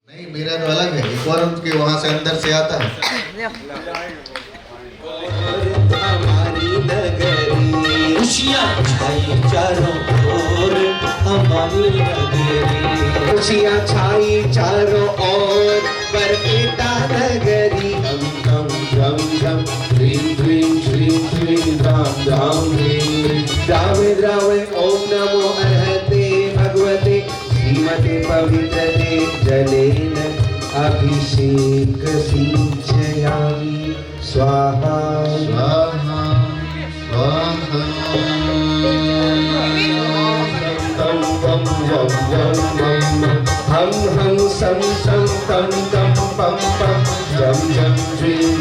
नहीं, मेरा तो अलग है, एक और उनके वहां से अंदर से आता है। हमारी नगरी खुशियाँ छाई चारों ओर, हमारी नगरी खुशियाँ छाई चारों ओर, बरपेटा नगरी हम झम झम ह्रीं ह्रीं श्रीं श्रीं राम राम ह्रीं द्रावे द्रावे ओम नमो अर्हते भगवते श्रीमते पवित्रते जलेन अभिषेक सिंचयामि स्वाहा स्वाहा स्वाहा। तम पम जम जम मम हम सम सम तम तम पम पम जम जम श्रीं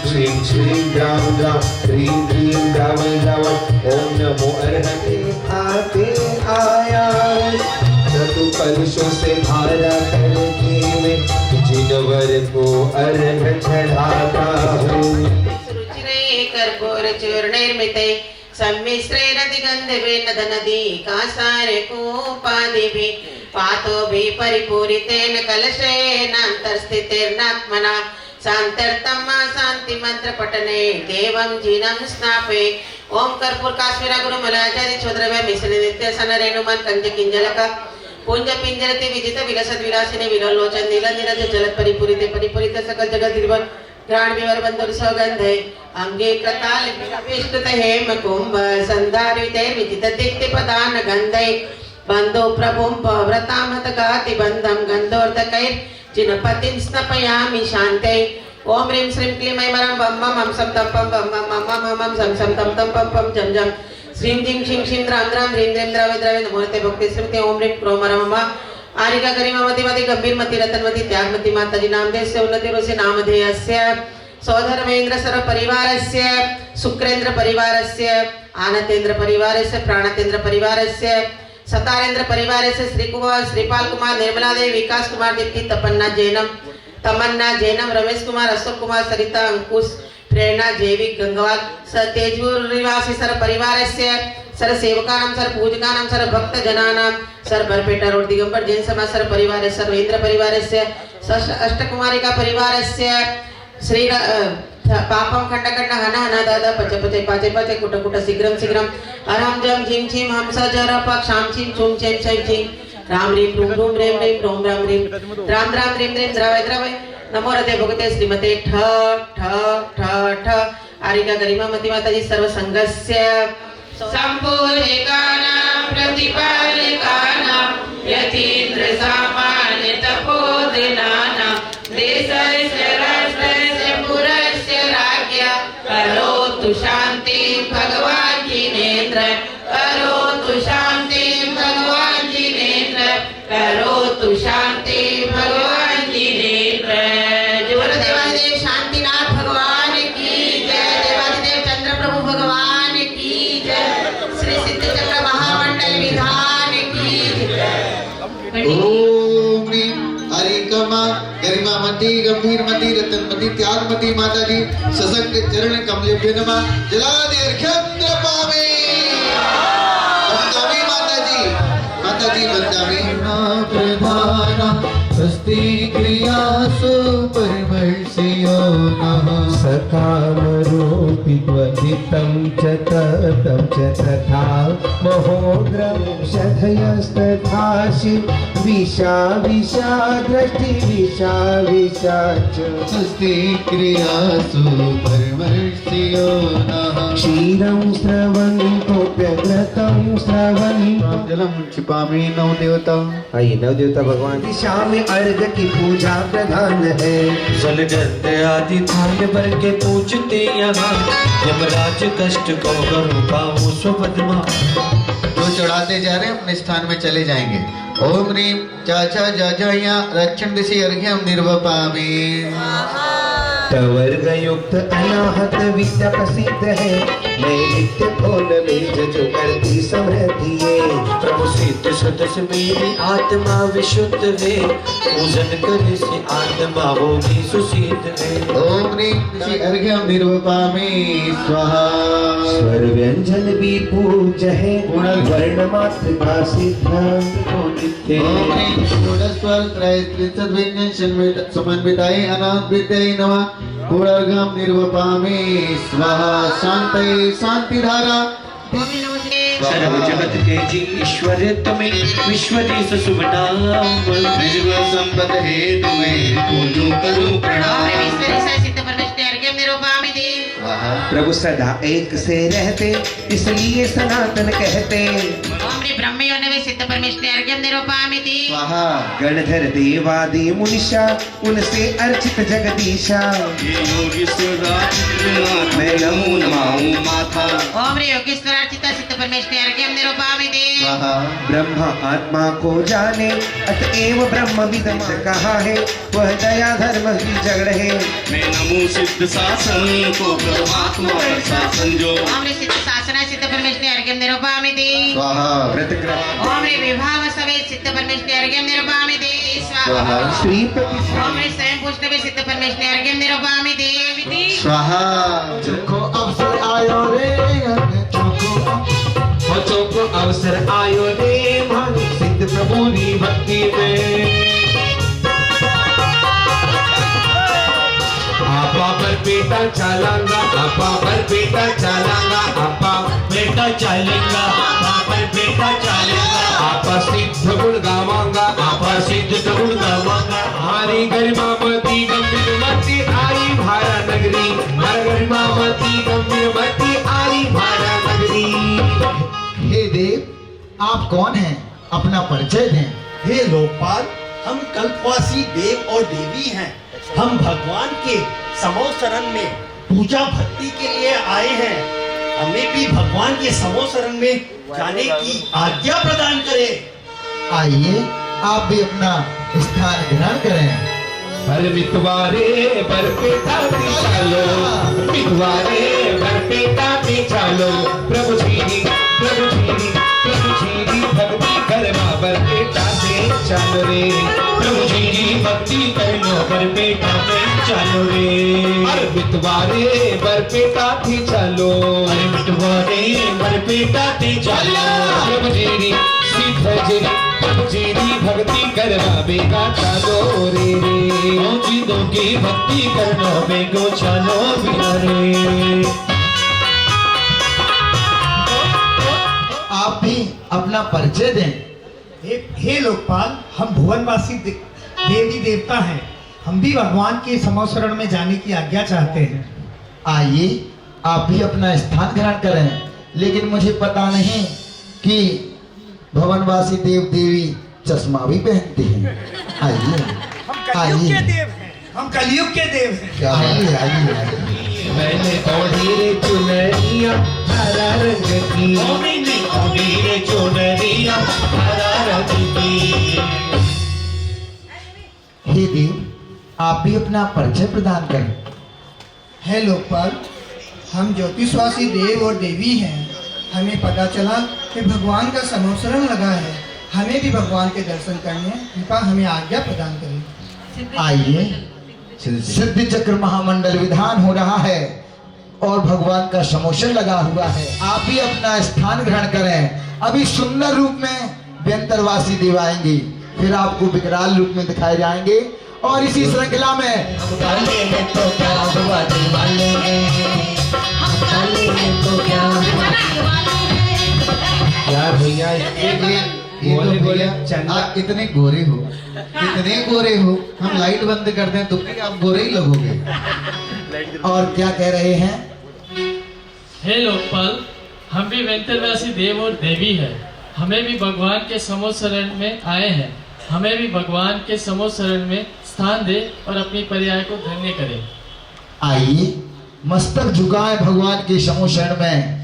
श्रीं श्रीं राम राम ह्रीं ह्रीं राम राम ओम नमो अर्हते आते आया कलशों से धारा करके मैं जिनवर को अर्घ चढ़ाता हूँ। रुचिरे कर्पूर चूर्णैर्मिते सम्मिश्रेण दिगन्धेन दनदी कासारे कूपादिभिः पातोभिः परिपूरितेन कलशेन अन्तर्स्थितेर्नात्मना शान्तर्थं शान्ति मंत्र पठने देवं जिनं स्नापे ओम कर्पूर काश्मीर गुरुमलाचार्य छोद्रव्य मिश्र नित्य सन रेणुमान कंज किंजलका पुंज पिंजरते विजित विलसत विलासिने विलोलोचन नील नीरज जलत परिपूरिते परिपूरित सकल जगत निर्भर ग्राण विवर बंधुर सौगंधे अंगे कृताल विष्टुत हेम कुंभ संधारिते विजित दीप्ति प्रदान गंधे बंधो प्रभुंप व्रतामत गाति बंधम गंधोर्धकैर जिनपतिं स्नपयामि शान्ते ओम ह्रीं श्रीं क्लीं ऐं मरं बम बम हम सम तम पम बम बम मम मम मम सम सम तम तम पम पम जम जम श्रीं ह्रीं शिं शिं द्रां द्रां ह्रीं ह्रीं द्रावे द्रावे नमोते भक्ति श्रीमते ओम ह्रीं क्रोम मम आरिका गरिमामति मति गंभीरमति रतनमति त्यागमति माताजी नामधेयस्य उन्नतिरुस्य नामधेयस्य सौधर्मेन्द्र सर्व परिवारस्य शुक्रेन्द्र परिवारस्य आनतेन्द्र परिवारस्य प्राणतेन्द्र परिवारस्य सतारेन्द्र परिवारस्य श्रीकुमार श्रीपाल कुमार निर्मला देवी विकास कुमार दीप्ति तमन्ना जैनम रमेश कुमार अशोक कुमार सरिता अंकुश प्रेरणा जैविक गंगवाल तेजपुर निवासी सर परिवारस्य सर सेवकानां सर पूजकानां सर भक्त जनानां सर बरपेटा रोड दिगंबर जैन समाज सर परिवार सर्वेन्द्र परिवारस्य अष्टकुमारिका परिवारस्य श्री पापम खंड खंड हन हन दादा पच पचे पाचे पाचे कुट कुट शीघ्रम शीघ्रम अरहम जम झिम झिम हम सजर पक्षाम छिम छुम छेम छेम छिम राम रीम रूम रूम रेम रेम रोम राम रीम राम राम रीम रेम द्रावय द्रावय नमो हृदय भगवते श्रीमते ठ ठ ठ ठ आरिका गरिमा मति माताजी सर्व संघस्य संपूर्णिकानां प्रतिपालिकानां यतीन्द्र सामान्य तपोदिनानां देशस्य राष्ट्रस्य पुरस्य राज्ञा करोतु शान्ति भगवान् जिनेन्द्र करोतु शान्ति भगवान् जिनेन्द्र करोतु शान्ति भगवान् जिनेन्द्र। जोर देवादिदेव शांतिनाथ भगवान की जय, देवादिदेव चंद्र प्रभु भगवान की जय, श्री सिद्ध चक्र महामंडल विधान की जय। ओम ह्रीं हरिकमा गरिमामति गंभीरमति रतनमति त्यागमति माताजी सशक्त चरण कमलेभ्यो नमः जलादि अर्घ्यं द्रपामि वंदामि माताजी वंदामि प्रधान स्वस्ति क्रियासु परिवर्ष्यो नः सकामरूपित्वदितं च ततं च तथा महोग्रं शधयस्तथासि विशा विशा दृष्टि विशा विशा च स्वस्ति क्रियासु परिवर्ष्यो नः क्षीरं स्रवन्तोऽप्यग्रतं स्रवन्तो जलम छिपामि नौ देवता। आइए नव देवता भगवान दिशा में अर्घ की पूजा प्रधान है। जल गंध आदि थाल भर के पूजते यहाँ, यमराज कष्ट को करो पाओ स्वपद्मा। जो चढ़ाते जा रहे हैं अपने स्थान में चले जाएंगे। ओम ह्रीं चाचा जाजाया रक्षण दिशि अर्घ्यम निर्वपामि। तवर्ग युक्त अनाहत विद्या प्रसिद्ध है, मैं नित्य खोल में जो करती समृद्धि है। प्रभु सिद्ध सदस्य मेरी आत्मा विशुद्ध है, पूजन करने से आत्मा होगी सुसिद्ध है। ओम ह्रीं दिशि अर्घ्यम निर्वपामि स्वाहा। स्वर व्यंजन भी पूज है, वर्ण मात्र का सिद्ध। नमस्ते ओम ह्रीं षोडशस्वर त्रयस्त्रिंशद्व्यञ्जन समन्विताय अनंत विद्याय नमः पूर्णगम निर्वपामि स्वाहा शांतये शांतिधारा सर्व जगत के जी ईश्वर तुम्हें विश्वदीश शुभ नाम विश्व संपद हेतु में पूजो करूं प्रणाम प्रभु सदा एक से रहते इसलिए सनातन कहते सिद्ध परमेश्वर निरूपामिति स्वाहा गणधर देवादि मुनिषा उनसे अर्चित जगदीशा मैं नमो नमाऊं माथा ओम रे योगेश्वरार्चित सिद्ध परमेश्वर निरूपामिति स्वाहा ब्रह्मा आत्मा को जाने अतएव ब्रह्म विदम कहा है वह दया धर्म की जड़ है मैं नमो सिद्ध शासन को परमात्मा शासन जो ओम रे सिद्ध शासन सिद्ध परमेश्वर निरूपामिति स्वाहा व्रतग्रह ओम रे विभाव सवेत सिद्ध परमेश्वर निरूपामिति स्वाहा स्वाहा श्रीपति ओम रे स्वयं पुष्टवे सिद्ध परमेश्वर निरूपामिति स्वाहा चोखो अवसर आयो रे को अवसर आयो रे मन सिद्ध प्रभु की भक्ति में आपा पर बेटा चलांगा आपा पर बेटा चलांगा आपा बेटा चलेगा पर बेटा चलेगा आपा सिद्ध गुण गावांगा आपा सिद्ध गुण गावांगा हमारी गरिमा मती गंभीर मती आई भारा नगरी हर गरिमा मती गंभीर मती आई भारा नगरी हे देव आप कौन हैं अपना परिचय दें हे लोकपाल हम कल्पवासी देव और देवी हैं हम भगवान के समो शरण में पूजा भक्ति के लिए आए हैं हमें भी भगवान के समो शरण में जाने की आज्ञा प्रदान करें आइए आप भी अपना स्थान ग्रहण करें हर मितवारे बर पेटा चालो मितवारे बर पेटा चालो प्रभु जी भक्ति करवा बर पेटा से चालो रे प्रभु जी की भक्ति कर लो पर बेटा में चलो रे हर मितवारे बर पेटा थी चालो अरे मिटवारे पर बेटा ते चलो प्रभु जी सिद्ध जी प्रभु जी भक्ति करवा बेगा चालो रे चीजों की भक्ति करना बेगो चलो बिना रे आप भी अपना परिचय दें हे लोकपाल हम भुवनवासी देवी देवता हैं हम भी भगवान के समो शरण में जाने की आज्ञा चाहते हैं आइए आप भी अपना स्थान ग्रहण करें लेकिन मुझे पता नहीं कि भवनवासी देव देवी चश्मा भी पहनते हैं आइए आइए हम कलयुग के देव हैं आइए आइए मैंने ओढ़ी रे चुनरिया हरा रंग की वीर चुनरिया हरा रंग की हे देव आप भी अपना परिचय प्रदान करें है लोकपाल हम ज्योतिषवासी देव और देवी हैं हमें पता चला कि भगवान का समोसरण लगा है हमें भी भगवान के दर्शन करने कृपा हमें आज्ञा प्रदान करें आइए सिद्धि चक्र महामंडल विधान हो रहा है और भगवान का समोशन लगा हुआ है आप भी अपना स्थान ग्रहण करें अभी सुंदर रूप में व्यंतरवासी देव आएंगे फिर आपको विकराल रूप में दिखाए जाएंगे और इसी श्रृंखला में यार भैया ये तो भैया आप इतने गोरे हो हम लाइट बंद कर दें तो भी आप गोरे ही लगोगे और क्या कह रहे हैं हे लोकपाल हम भी वेंतरवासी देव और देवी हैं हमें भी भगवान के समो शरण में आए हैं हमें भी भगवान के समो शरण में स्थान दे और अपनी पर्याय को धन्य करें आइए मस्तक झुकाएं भगवान के समो शरण में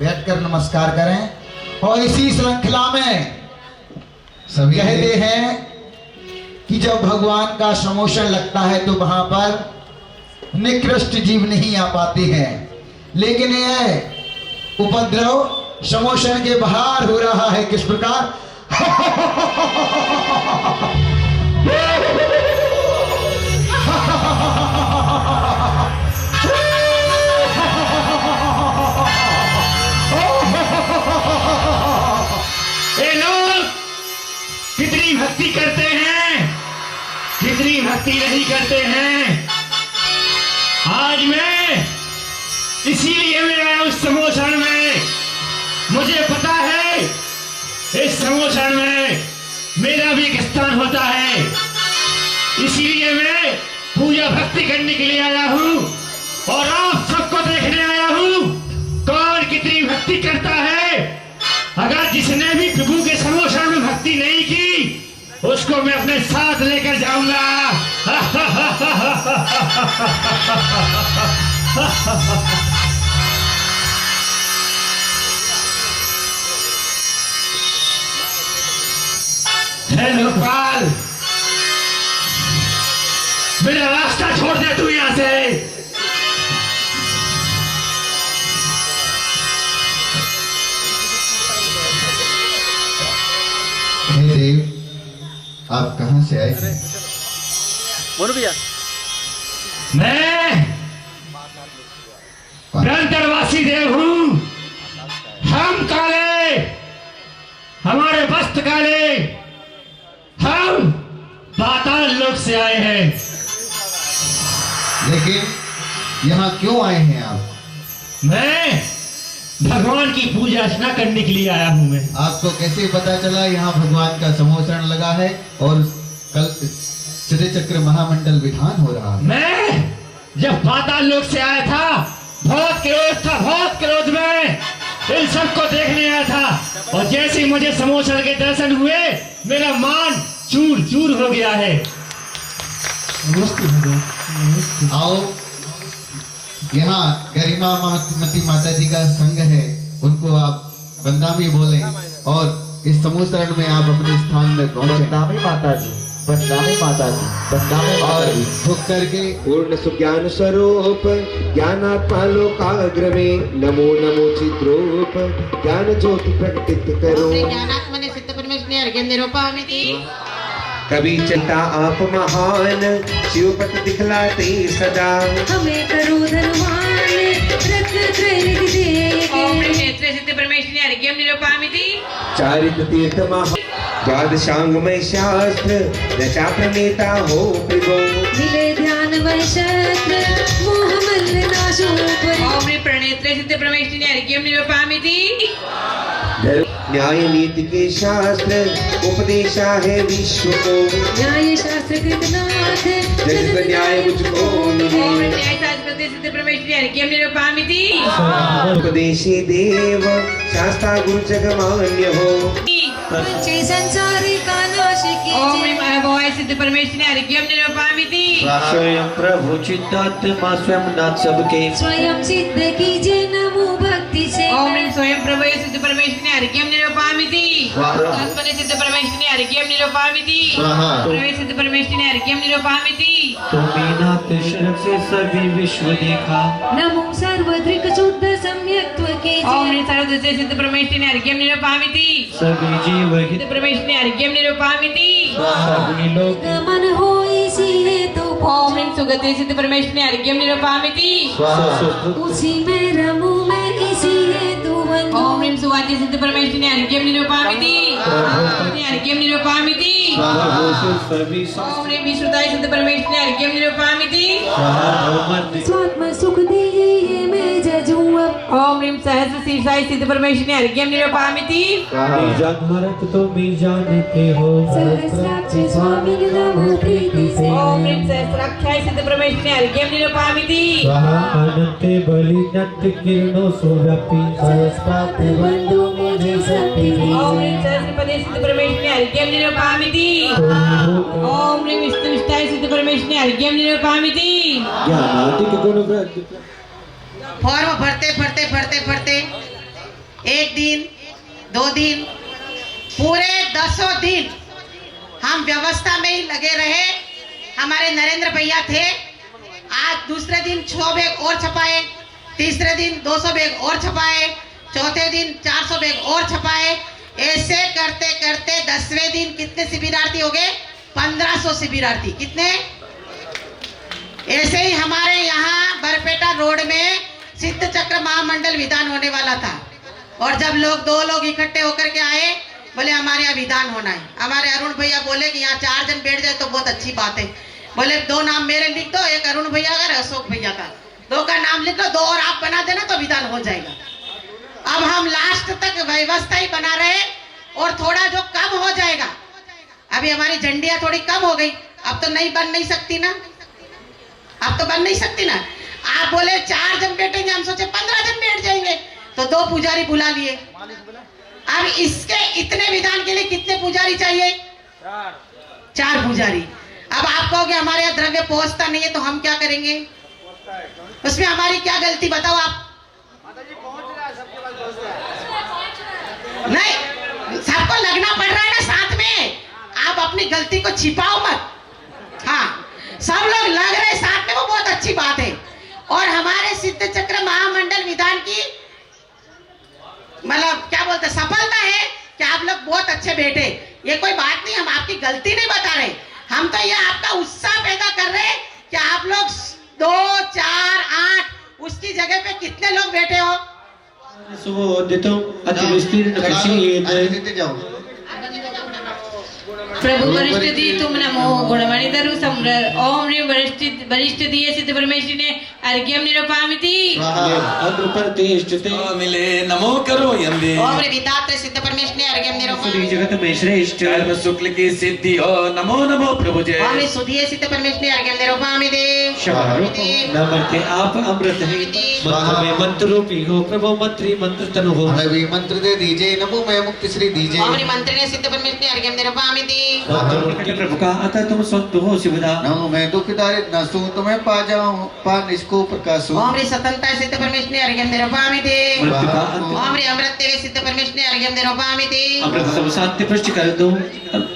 बैठकर नमस्कार करें और इसी श्रृंखला में सभी कहते हैं कि जब भगवान का समोशन लगता है तो वहां पर निकृष्ट जीव नहीं आ पाते हैं लेकिन यह उपद्रव समोशन के बाहर हो रहा है किस प्रकार कितनी भक्ति करते हैं, कितनी भक्ति नहीं करते हैं। आज मैं इसीलिए मैं आया उस समोसण में। मुझे पता है इस समोसण में मेरा भी एक स्थान होता है, इसीलिए मैं पूजा भक्ति करने के लिए आया हूँ और आप सबको देखने आया हूँ कौन कितनी भक्ति करता है। अगर जिसने भी प्रभु के समोसण में भक्ति नहीं की उसको मैं अपने साथ लेकर जाऊंगा। हे लोकपाल, मेरा रास्ता छोड़ दे तू यहां से। हे देव, आप कहां से आए थे? बोलो भैया। मैं ब्रह्मवासी देव हूं। हम काले, हमारे वस्त्र काले, हम पाताल लोक से आए हैं। लेकिन यहाँ क्यों आए हैं आप? मैं भगवान की पूजा अर्चना करने के लिए आया हूं। मैं आपको कैसे पता चला यहाँ भगवान का समोसरण लगा है और कल श्री चक्र महामंडल विधान हो रहा है? मैं जब पाताल लोक से आया था बहुत क्रोध था, बहुत क्रोध में इन सबको देखने आया था और जैसे ही मुझे समोसण के दर्शन हुए मेरा मान चूर चूर हो गया है। आओ, यहाँ गरिमा महत्मती माता जी का संग है, उनको आप वंदामी बोलें और इस समोसरण में आप अपने स्थान में पहुंचे। वंदामी माता जी, वंदामी माता जी, वंदामी माता और जी। झुक करके पूर्ण सुज्ञान स्वरूप ज्ञानात्मा लोकाग्रमे नमो नमो चिद्रूप ज्ञान ज्योति प्रकटित करो। ज्ञानात्मने सिद्ध परमेश्वरी अर्घ्यं निरूपयामि। कभी चलता आप महान शिवपति दिखलाते सदा। हमें करो धनवान रत्न त्रय दे। ओम नेत्रे सिद्ध परमेश्वरी अर्घ्यं निरूपयामि। चारित तीर्थ महा द्वादशांगमय शास्त्र रचा प्रणेता हो प्रभो। मिले ध्यान वैशस्त्र मोह मल्ल नाशो परि। ओम प्रणेत्रे सिद्ध परमेश्वरी अर्घ्यं निरूपयामि। न्याय नीति के शास्त्र उपदेशा है विश्व को। न्याय शास्त्र कृतनाथ जगत न्याय मुझको ओम मिले। न्याय शास्त्र सिद्ध परमेश्वरी अर्घ्यं निरूपयामि। उपदेशे देव शास्त्रा गुरु जगमान्य हो। पंचे संसारी का नाश ओम कीजिए। महाभवाय सिद्ध परमेश्वरी अर्घ्यं निरूपयामि। स्वयं प्रभु चित्तात्मा स्वयं नाथ सबके। स्वयं सिद्ध कीजिए नमो भक्ति से। ओम स्वयं प्रभु सिद्ध परमेश्वरी अर्घ्यं निरूपयामि। आत्मने सिद्ध परमेश्वरी अर्घ्यं निरूपयामि। प्रभु सिद्ध परमेश्वरी अर्घ्यं निरूपयामि। तुम्हें नाथ शरण से सभी विश्व देखा। नमो सर्वदृक् शुद्ध सम्यक्त्व कीजिए। ओम सर्वदृश्य सिद्ध परमेश्वरी अर्घ्यं निरूपयामि। सभी जीव हित सिद्ध परमेश्वरी अर्घ्यं निरूपयामि। सभी लोग मन हो इसी हेतु ओम सुगति सिद्ध परमेश्वरी अर्घ्यं निरूपयामि। उसी में रमूं मैं इसी हेतु बंधु। ओम सुवाति सिद्ध परमेश्वरी अर्घ्यं निरूपयामि। अर्घ्यं निरूपयामि। सभी ओम विश्रुताय सिद्ध परमेश्वरी अर्घ्यं निरूपयामि। स्वात्म सुख दिए मैं जजूं अब। ओम ह्रीं सहस्र शीर्षाय सिद्ध परमेश्वरी अर्घ्यं निरूपयामि। जगमरत तुम जानते हो। सहस्राक्ष स्वामी नमो प्रीति से। ओम ह्रीं सहस्राख्याय सिद्ध परमेश्वरी अर्घ्यं निरूपयामि। अनंत बलि नत किरणों सुव्यापी। सहस्राक्ष बंधु मुझे सती। ओम ह्रीं सहस्रपदे सिद्ध परमेश्वरी अर्घ्यं निरूपयामि। ओम ह्रीं विष्णुविष्टाय सिद्ध परमेश्वरी अर्घ्यं निरूपयामि। ज्ञानादिक गुण वृद्धि। फॉर्म भरते एक दिन 2 दिन पूरे 10 दिन हम व्यवस्था में ही लगे रहे। हमारे नरेंद्र भैया थे। आज दूसरे दिन 6 बैग और छपाए, तीसरे दिन 200 बैग और छपाए, चौथे दिन 400 बैग और छपाए। ऐसे करते करते 10वें दिन कितने शिविरार्थी हो गए? 1500 शिविरार्थी। कितने? ऐसे ही हमारे यहाँ बरपेटा रोड में सिद्ध चक्र महामंडल विधान होने वाला था और जब 2 लोग इकट्ठे होकर के आए बोले हमारे यहाँ विधान होना है। हमारे अरुण भैया बोले कि यहाँ 4 जन बैठ जाए तो बहुत अच्छी बात है। बोले 2 नाम मेरे लिख दो, एक अरुण भैया का, अशोक भैया का, 2 का नाम लिख लो, 2 और आप बना देना तो विधान हो जाएगा। अब हम लास्ट तक व्यवस्था ही बना रहे और थोड़ा जो कम हो जाएगा, अभी हमारी झंडियां थोड़ी कम हो गई, अब तो नहीं बन नहीं सकती ना, अब तो बन नहीं सकती ना। आप बोले 4 जन बैठेंगे, हम सोचे 15 जन बैठ जाएंगे, तो 2 पुजारी बुला लिए। अब इसके इतने विधान के लिए कितने पुजारी चाहिए? 4 पुजारी। अब आप कहोगे हमारे यहाँ द्रव्य पहुंचता नहीं है तो हम क्या करेंगे? उसमें हमारी क्या गलती बताओ आप? नहीं, सबको लगना पड़ रहा है ना साथ में, आप अपनी गलती को छिपाओ मत। हाँ, सब लोग लग रहे साथ में, वो बहुत अच्छी बात है। और हमारे सिद्ध चक्र महामंडल विधान की मतलब क्या बोलते सफलता है कि आप लोग बहुत अच्छे बैठे। ये कोई बात नहीं, हम आपकी गलती नहीं बता रहे, हम तो ये आपका उत्साह पैदा कर रहे हैं कि आप लोग 2, 4, 8 उसकी जगह पे कितने लोग बैठे हो। प्रभु वरिष्ठ दी तुम नमो गुणमणि तरु सम्र ओम ह्रीं वरिष्ठ दिए सिद्ध परमेश्वरी ने अर्घ्यम निरूपयामि अग्र प्रतिष्ठिते मिले नमो करो यंदे ओम ह्रीं विधात्रे सिद्ध परमेश्वरी ने अर्घ्यम निरूपयामि जगत में श्रेष्ठ कर्म शुक्ल की सिद्धि हो नमो नमो प्रभु जय ओम ह्रीं सुधिये सिद्ध परमेश्वरी ने अर्घ्यम निरूपयामि नमर्ते आप अमृत है मंत्र में मंत्र रूपी हो प्रभु मंत्री मंत्र तनु हो हमें भी मंत्र दे दीजिए, नमो मैं मुक्ति श्री दीजिए। ओम ह्रीं मंत्र ने सिद्ध परमेश्वरी ने अर्घ्यम निरूपयामि प्रभु का अतः तुम संत हो शिवदा नमो मैं दुखदारित न सू तुम्हें पा जाऊं, पा निष्को प्रकाशो। ओम ह्रीं स्वतंत्रता सिद्ध परमेश्वरी ने अर्घ्यम निरूपयामि मृत्यु का अंत ओम ह्रीं अमृत देवी सिद्ध परमेश्वरी ने अर्घ्यम निरूपयामि अमृत सब शांति पृष्ठ कर दो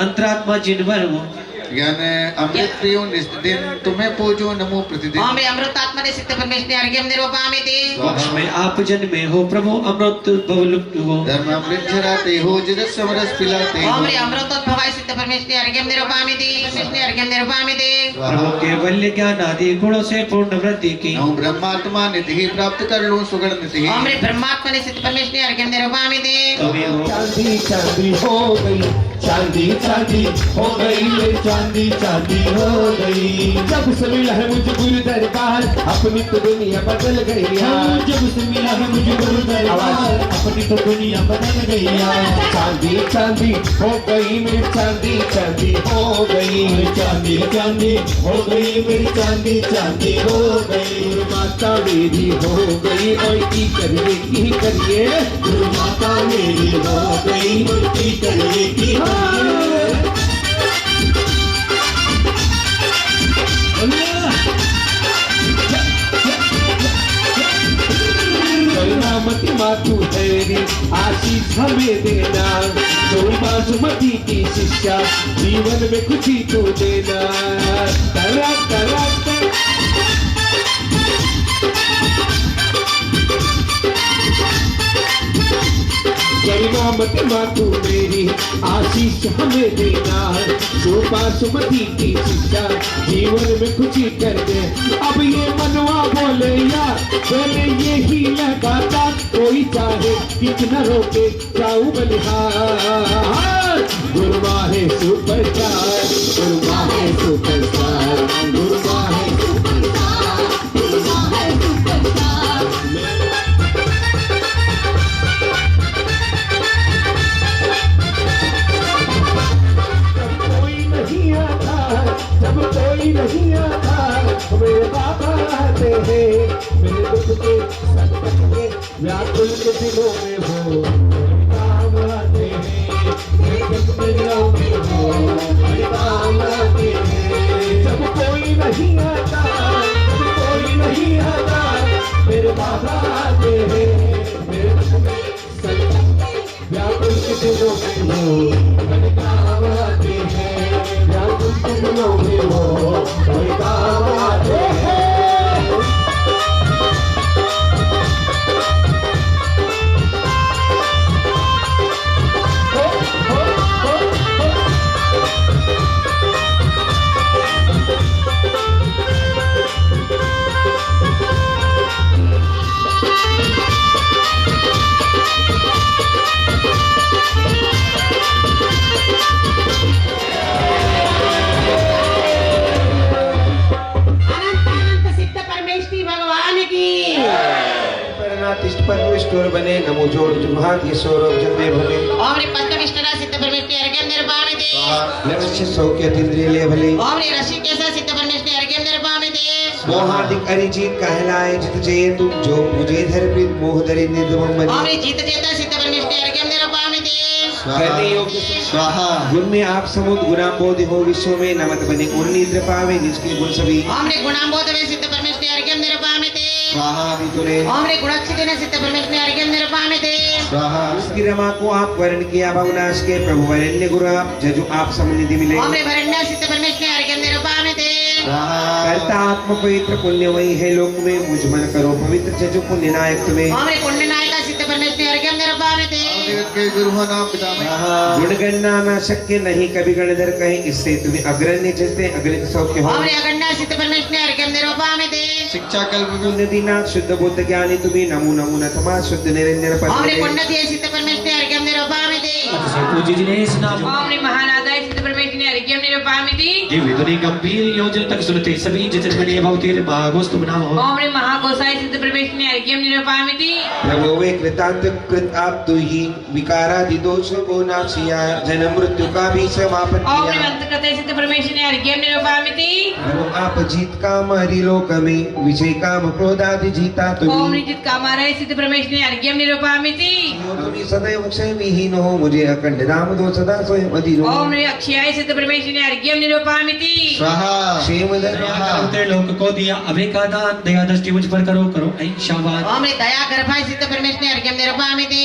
अंतरात्मा जिनवर हो ज्ञान अमृत प्रियो निष्दिन तुम्हें पूजो नमो प्रतिदिन। ओम ह्रीं अमृत आत्मा ने सिद्ध परमेश्वरी ने अर्घ्यम निरूपयामि मोक्ष में आप जन्मे हो प्रभु अमृत भवलुप्त हो धर्म अमृत झराते हो जगत समरस पिलाते हो। ओम ह्रीं अमृतोद्भवाय सिद्ध परमेश्वरी ने अर्घ्यम निरूपयामि परमेश्वरी ने अर्घ्यम निरूपयामि प्रभु केवल्य ज्ञान आदि गुणों से पूर्ण वृद्धि की नमो ब्रह्मात्मा निधि प्राप्त कर लो सुगण निधि। ओम ह्रीं ब्रह्मात्मा ने सिद्ध परमेश्वरी ने अर्घ्यम निरूपयामि तुम्हें हो चांदी चांदी हो गई, चांदी चांदी हो गई, ये चांदी चांदी हो गई। जब से मिला है मुझे गुरु दरबार अपनी तो दुनिया बदल गई। जब से मिला है मुझे गुरु दरबार अपनी तो दुनिया बदल गई। चांदी चांदी हो गई मेरी, चांदी चांदी हो गई, चांदी चांदी हो गई मेरी, चांदी चांदी हो गई। माता मेरी हो गई और की करिए गुरु माता मेरी हो गई और की करिए की मती मातू तेरी आशीष हमें देना, जो बासुमती की शिक्षा जीवन में कुछ ही तो देना। करा करा मत मातू मेरी आशीष हमें देना, जो बासुमती की शिक्षा जीवन में कुछ ही कर दे। अब ये मनवा बोले यार पहले यही लगाता, कोई चाहे कितना रोके जाऊं बलिहार। गुरुमा है सुपरस्टार, गुरुमा है सुपरस्टार, गुरुमा है सुपरस्टार, गुरुमा है सुपरस्टार। जब कोई नहीं आता मेरे बाबा आते हैं, मेरे दुख के संकट के व्याकुल के दिलों में हो काम आते हैं, मेरे दुख के दिलों में हो काम आते हैं। जब कोई नहीं आता, जब कोई नहीं आता मेरे बाबा आते हैं, मेरे दुख के संकट के व्याकुल के दिलों में हो काम आते हैं, व्याकुल के दिलों में हो काम आते हैं। चतुर बने नमो जोड़ भाग्य सौरभ जन्मे भले ओम रे पद्म विष्णुरा सिद्ध परमेश्वरी अर्घ्यम निर्वामिते लक्ष्य सौख्य तिंद्रिय भले ओम रे ऋषिकेश सिद्ध परमेश्वरी अर्घ्यम निर्वामिते मोहादिक अरिजीत कहलाए जित जय तुम जो मुझे धर्मित मोह धरे निर्दम ओम बने रे जीत जेता सिद्ध परमेश्वरी अर्घ्यम निर्वामिते करने योग्य स्वाहा गुण में आप समुद्र गुणांबोधि हो विश्व में नमत बने गुण निद्र पावे निज के गुण सभी ओम रे गुणांबोध में सिद्ध परमेश्वरी अर्घ्यम निर्वामिते स्वाहा तुरे ओम रे गुणक्षितिन सिद्ध परमेश्वरी अर्घ्यम निर्वामिते स्वाहा उसकी रमा को आप वर्ण किया भवनाश के प्रभु वरण्य गुरु आप जजु आप समनिधि मिले ओम रे भरण्य सिद्ध परमेश्वरी अर्घ्यम निर्वामिते स्वाहा करता आत्म पवित्र पुण्यमयी है लोक में मुझ मन करो पवित्र जजु पुण्य नायक तुम्हें ओम रे पुण्य नायका सिद्ध परमेश्वरी अर्घ्यम निर्वामिते जगत के गुरु हो नाम पिता गुण गणना न शक्य नहीं कभी गणधर कहे इससे तुम्हें अग्रण्य जैसे अग्नित सौख्य हो ओम रे अगण्य सिद्ध परमेश्वरी अर्घ्यम निर्वामिते शिक्षा कल्प नदीनाथ शुद्ध बुद्ध ज्ञानी तुम्हें नमो नमो नथमा शुद्ध निरंजन ओम रे पद पुण्यति सिद्ध परमेश्वरी अर्घ्यम निर्वामिते पूज्य जिनेश नाम ओम रे महानादाय सिद्ध परमेश्वरी अर्घ्यम निर्वामिति दिव्य ध्वनि गंभीर योजन तक सुनते सभी जितने बने भवतीर भागोस्तुम नाम हो ओम रे महाकोशाय सिद्ध परमेश्वरी अर्घ्यम निर्वामिति प्रभु वे कृतांत कृत आप तो ही विकारादि दोष को नाशिया जन्म मृत्यु का भी समापन ओम रे किया अंतकते सिद्ध परमेश्वरी अर्घ्यम निर्वामिति प्रभु आप जीत काम हरिलोक में विजय काम क्रोधादि जीता ओम तुम्हें रे जित कामारय सिद्ध परमेश्वरी अर्घ्यम निर्वामिति तुम्हें सदैव क्षय विहीन हो मुझे अखंड नाम दो सदा स्वयं अधीन हो ओम रे अक्षयाय सिद्ध परमेश्वरी अर्घ्यम निर्वामिति स्वाहा क्षेम अंतर लोक को दिया अभय का दान दया दृष्टि मुझ पर करो करो ऐ शाबाद ओम रे दया गर्भाय सिद्ध परमेश्वरी अर्घ्यम निर्वामिते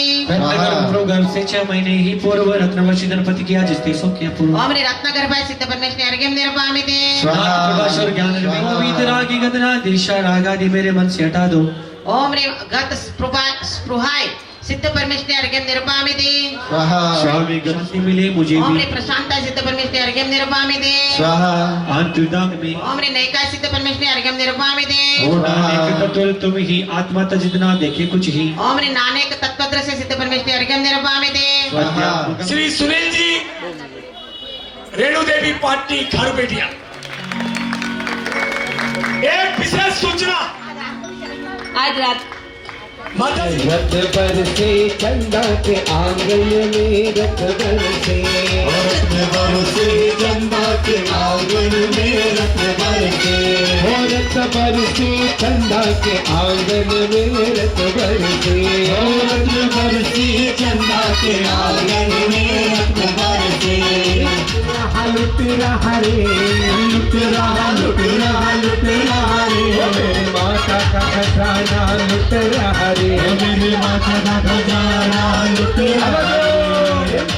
गर्भ से 6 महीने ही पूर्व रत्नवर्षी गणपति किया जिसते सो किया पूर्व ओम रे रत्न गर्भाय सिद्ध परमेश्वरी अर्घ्यम निर्वामिते प्रकाश और ज्ञान में वीतरागी गदना दिशा रागादि मेरे मन से हटा दो ओम रे गत स्पृहाय सिद्ध परमेश्वरी अर्घ्यम निर्वामिते स्वाहा स्वामी शांति मिले मुझे ओम भी रे प्रशांता सिद्ध परमेश्वरी अर्घ्यम निर्वामिते स्वाहा अंतर्दान में ओम रे नैका सिद्ध परमेश्वरी अर्घ्यम निर्वामिते ओ नानक तत्व तुम ही आत्मा तजितना देखे कुछ ही ओम रे नानेक तत्वद्र से सिद्ध परमेश्वरी अर्घ्यम निर्वामिते श्री सुनील जी रेणु देवी पार्टी घर बेटिया एक विशेष सूचना आज रात माता जी रथ बरसे चंदा के आंगन में रथ बरसे चंदा के आंगन में रथ बरसे रथ बरसे चंदा के आंगन में रथ बरसे रथ बरसे चंदा के आंगन में रथ बरसे लुट रहा रे लुट रहा रे मेरी माता का खजाना लुट रहा रे मेरी माता का खजाना लुट रहा रे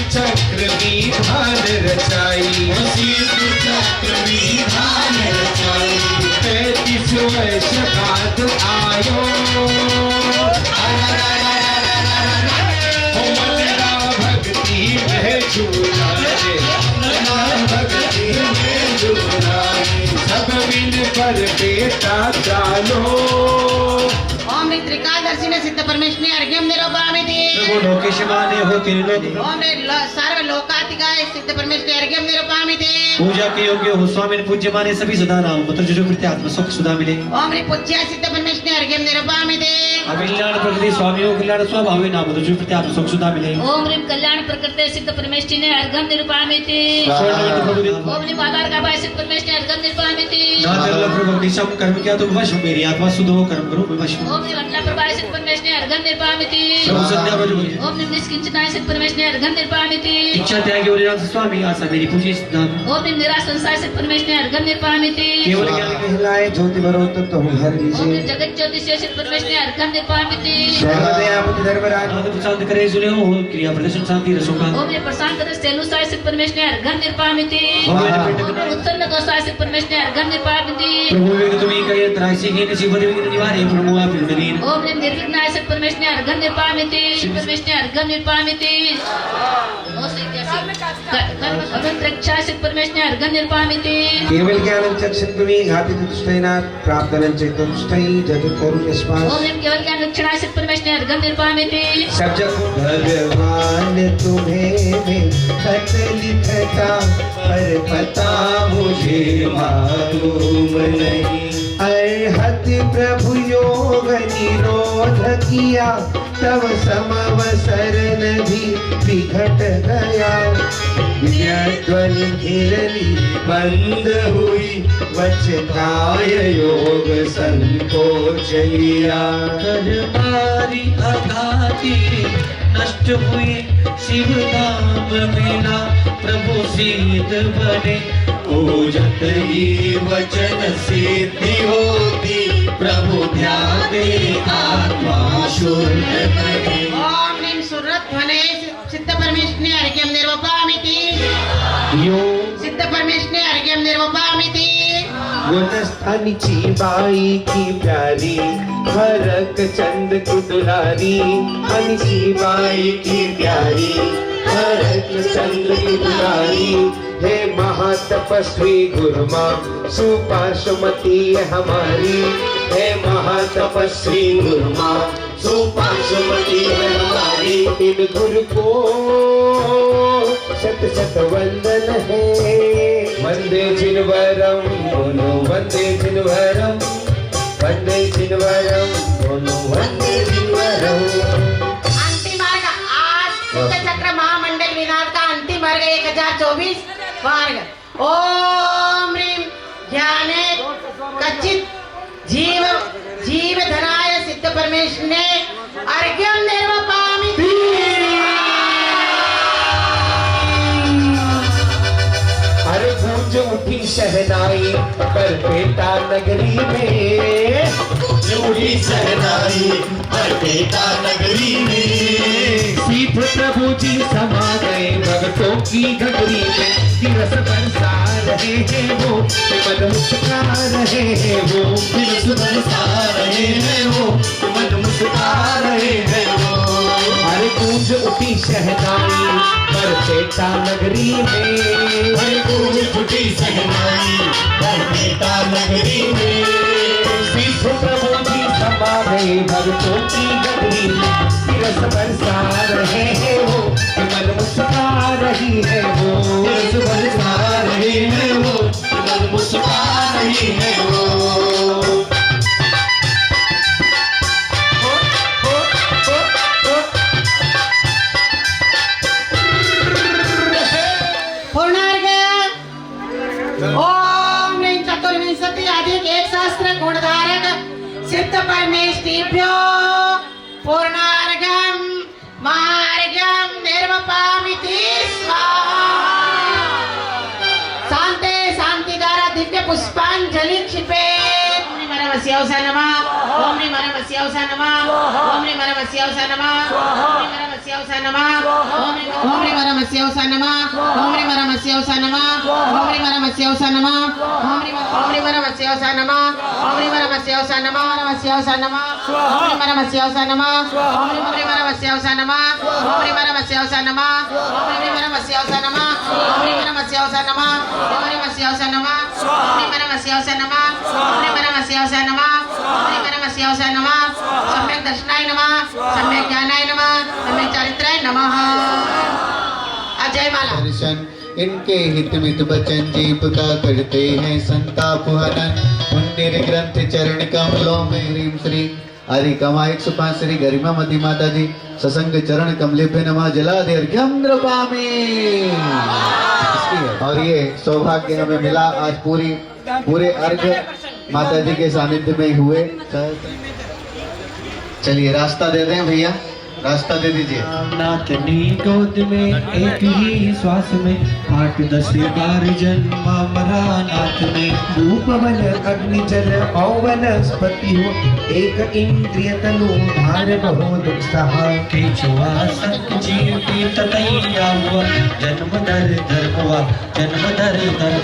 चक्र विधान रचाई चक्रविधान रचाई 35 वर्ष बाद आयो मजरा भक्ति में झूला भक्ति में जुड़ा सब मिल पर बेटा चालो ओम रे त्रिकालदर्शी ने सिद्ध परमेश्वरी अर्घ्यम निर्वामिते वो लोकेश माने हो तेरे लोग ओम रे सर्व लोकातिकाय सिद्ध परमेश्वरी अर्घ्यम निर्वामिते पूजा के योग्य हो स्वामी पूज्य माने सभी सदा नाम मतलब जो प्रति आत्मा सुख सुधा मिले ओम रे पूज्य सिद्ध परमेश्वरी अर्घ्यम निर्वामिते अभिलाण प्रकृति स्वामी हो कल्याण स्वभावी नाम मतलब जो प्रति आत्मा सुख सुधा मिले ओम ह्रीं कल्याण प्रकृते सिद्ध परमेष्टि ने अर्घम निरूपामिति ओम ह्रीं आधार का भाई सिद्ध परमेष्टि ने अर्घम निरूपामिति प्रभु निशम कर्म किया तो वश मेरी आत्मा शुद्ध हो कर्म करो मैं वश ओम ह्रीं अटला प्रभाय सिद्ध परमेष्टि ने अर्घम निरूपामिति प्रभु संध्या बजो ओम ह्रीं निष्किंचनाय सिद्ध परमेष्टि ने अर्घम निरूपामिति इच्छा त्यागी और निराश स्वामी आशा मेरी पूजी नाम ओम ह्रीं निरासंसाय सिद्ध परमेष्टि ने अर्घम निरूपामिति केवल ज्ञान कहलाए ज्योति भरो तब तो हर ओम लीजिए ह्रीं जगत ज्योति से सिद्ध परमेष्टि ने अर्घम निरूपामिति दया बुद्धि धर्मराज आनंद प्रसाद करे सुने हो क्रिया प्रदर्शन शांति रसों का ओम ह्रीं प्रशांत रस तेलुसाय सिद्ध परमेष्टि ने अर्घम निरूपामिति ओम मेरे ओम पेट ह्रीं उत्तन्न दोषाय सिद्ध परमेष्टि ने अर्घम निरूपामिति प्रभु वे तुम्ही कहे त्रायसी हीन शिवर विघ्न निवारे प्रमुआ पिंडलीन ओम ह्रीं निर्विघ्नाय सत् परमेष्टिने अर्घं निर्पामिति परमेष्टिने अर्घं निर्पामिति कर्मत्रक्षाय सत् परमेष्टिने अर्घं निर्पामिति केवल ज्ञानं चक्षुर्गुणी घाति दुष्टैना प्राप्तनं चेतुष्टै जगत्करुण यस्मात् ओम ह्रीं केवल ज्ञान रक्षणाय सत् परमेष्टिने अर्घं निर्पामिति सब जग भगवान तुम्हें मैं खत लिखता पर पता मुझे मालूम नहीं अर्हत प्रभु योग निरोध किया तब समवसर नदी विघट गया ध्वनि घिरली बंद हुई वचकाय योग संकोचलिया हमारी अघाती नष्ट हुई शिव नाम मेरा प्रभु सिद्ध बने पूजत ही वचन सिद्धि होती प्रभु ध्यान आत्मा शुद्ध बने ओम ह्रीं सुरध्वने सिद्ध परमेष्टिने अर्घ्यं निर्वपामिति यो सिद्ध परमेष्टिने अर्घ्यं निर्वपामिति गुणस्थानीची बाई की प्यारी हरक चंद कुदुलारी अनिची बाई की प्यारी हरक चंद कुदुलारी हे महातपस्वी गुरुमा सुपार्श्वमती हमारी हे महातपस्वी गुरुमा सुपार्श्वमती है हमारी इन गुरु को शत शत वंदन है वंदे जिनवरम बोलो वंदे जिनवरम वंदे जिनवरम बोलो वंदे जिनवरम अंतिम मार्ग आज सिद्ध चक्र महामंडल विनाथ का अंतिम मार्ग 1024 मार्ग ओम ह्रीं ज्ञाने कच्चित जीव धनाय सिद्ध परमेष्टिने अर्घ्यं निर्वपामिति अरे गूंज उठी शहनाई पर बेटा नगरी में उठी शहनाई पर बेटा नगरी में सीध प्रभु जी समा गए भक्तों की घगरी में दिवस बरसा रहे हैं वो मन मुस्कुरा रहे हैं वो दिवस बरसा रहे हैं वो मन मुस्कुरा रहे हैं वो अरे गूंज उठी शहनाई पर बेटा नगरी में अरे गूंज उठी शहनाई पर बेटा नगरी में सिद्ध प्रभु जी समा गए भक्तों की गगरी में दिवस बरसा रहे हैं वो मन मुस्कुरा रही है वो दिवस बरसा रहे हैं वो मन मुस्कुरा रही है वो ओम ह्रीं चतुर्विंशति अधिक 1 सहस्र गुणधारक सिद्ध परमेष्टिभ्यो पूर्णार्घ्यं महार्घ्यं निर्वपामिति स्वाहा शांते शांतिदारा दिव्य पुष्पांजलि क्षिपे ओम ह्रीं परमस्यावसा नमः ओम ह्रीं परमस्यावसा नमः ओम ह्रीं परमस्यावसा नमः ओम ह्रीं परमस्यावसा नमः ओम ह्रीं परमस्यावसा नमः ओम ह्रीं परमस्यावसा नमः ओम ह्रीं परमस्यावसा नमः ओम ह्रीं परमस्यावसा नमः ओम ह्रीं परमस्यावसा नमः परमस्यावसा नमः ओम ह्रीं परमस्यावसा नमः ओम ह्रीं परमस्यावसा नमः ओम ह्रीं परमस्यावसा नमः ओम ह्रीं परमस्यावसा नमः ओम ह्रीं परमस्यावसा नमः ओम ह्रीं परमस्यावसा नमः ओम ह्रीं परमस्यावसा नमः ओम ह्रीं परमस्यावसा नमः ओम ह्रीं परमस्यावसा नमः सम्यक् दर्शनाय नमः सम्यक् ज्ञानाय नमः सम्यक् चारित्राय नमः अजय माला दर्शन इनके हित मित बचन जीव का करते हैं संताप हनन मंदिर ग्रंथ चरण कमलों में ह्रीं श्री हरि कमा 105 श्री गरिमा मती माता जी ससंग चरण कमले पे नमः जलादि अर्घ्यं नृपामि। और ये सौभाग्य हमें मिला आज पूरे अर्घ माता जी के सानिध्य में हुए। चलिए रास्ता दे दें भैया, रास्ता दे दीजिए। नातनी गोद में एक ही श्वास में 8-10 बार जन्मा मरा नाथ में रूप वन अग्नि जल और वनस्पति हो एक इंद्रिय तनु धार बहु दुख सहा के छुआ संग जीव की ततैया हुआ जन्म धर हुआ जन्म धर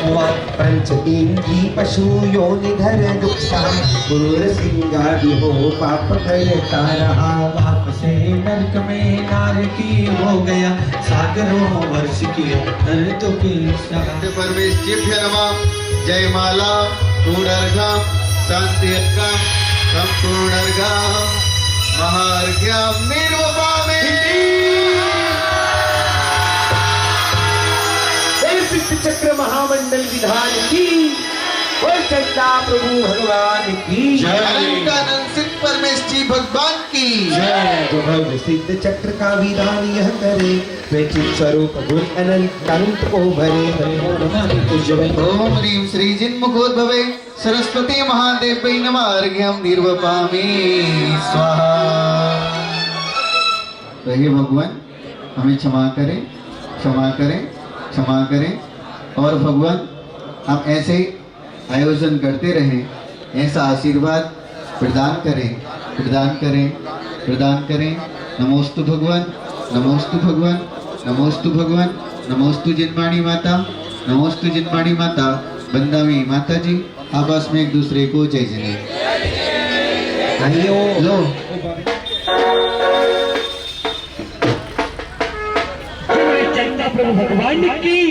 हुआ पंच इंद्री पशु योनि धर दुख सहा क्रूर सिंगार हो पाप करता रहा। पाप से नरक में नारकी हो गया, सागरों वर्ष की नर तो परमेश्वभ्य नमः। जय माला पूर्णर्घम शांतिर्घम संपूर्णर्घम महार्घ्यम निर्वपामि। सिद्ध चक्र महामंडल विधान की और चंदा प्रभु भगवान की जय। अनंतानंद सिद्ध परमेश्वरी भगवान की जय। जो भव्य सिद्ध चक्र का विधान यह करे, वे चित स्वरूप गुण अनंत अनंत को भरे। ओम ह्रीं श्री जिन्मुखोद्भवे सरस्वती महादेव नमः। अर्घ्यम निर्वपामि स्वाहा। तो हे भगवान हमें क्षमा करें, क्षमा करें, क्षमा करें। और भगवान हम ऐसे आयोजन करते रहें, ऐसा आशीर्वाद प्रदान करें, प्रदान करें, प्रदान करें। नमोस्तु भगवान, नमोस्तु भगवान, नमोस्तु भगवान, नमोस्तु जिनवाणी माता, नमोस्तु जिनवाणी माता। बंदामी माता जी आपस में एक दूसरे को जय जय लो। चंदा प्रभु भगवान की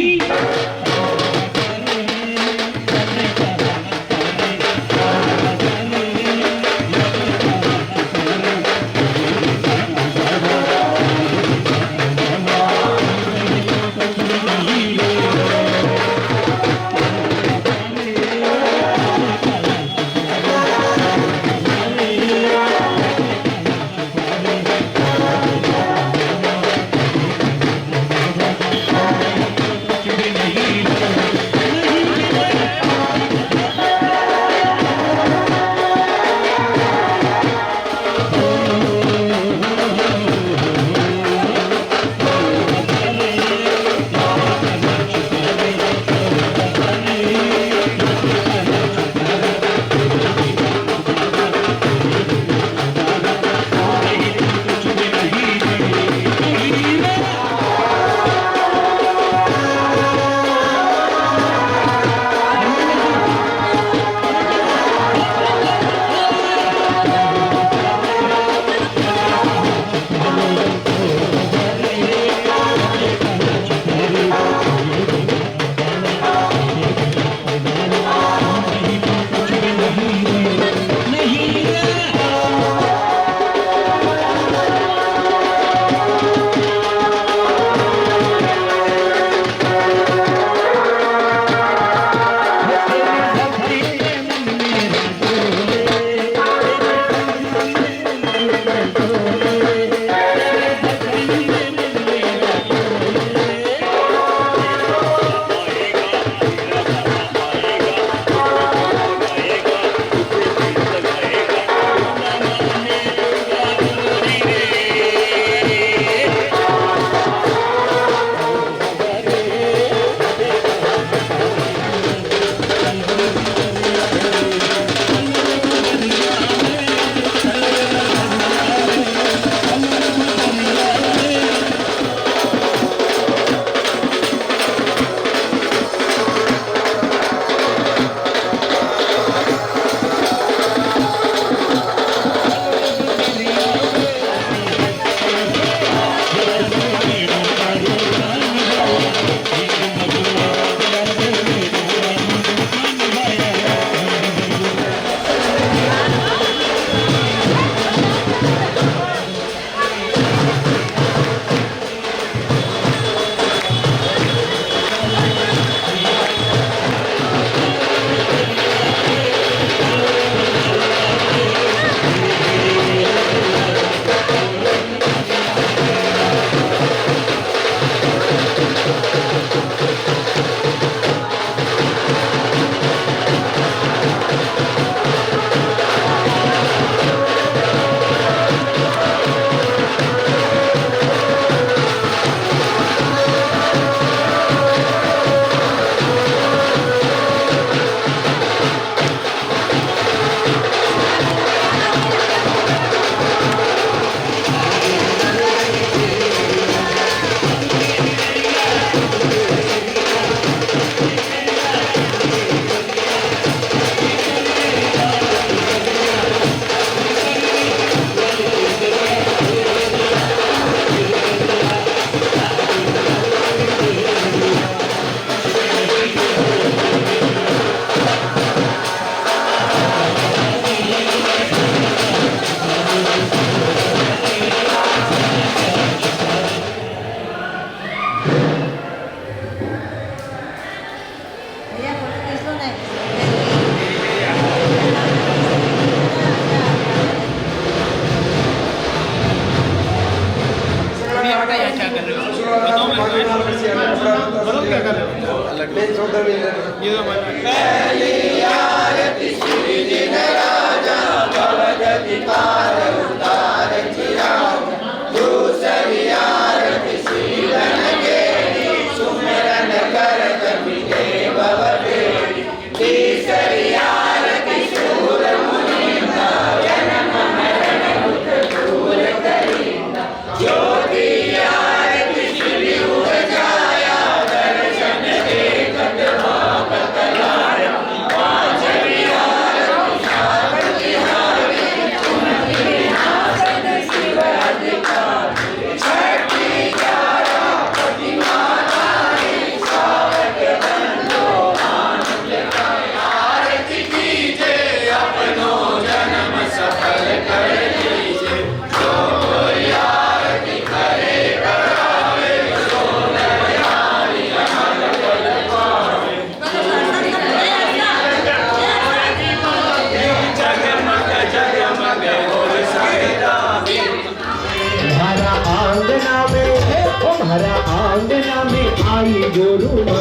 हमारा आंगना में आई गोरुमा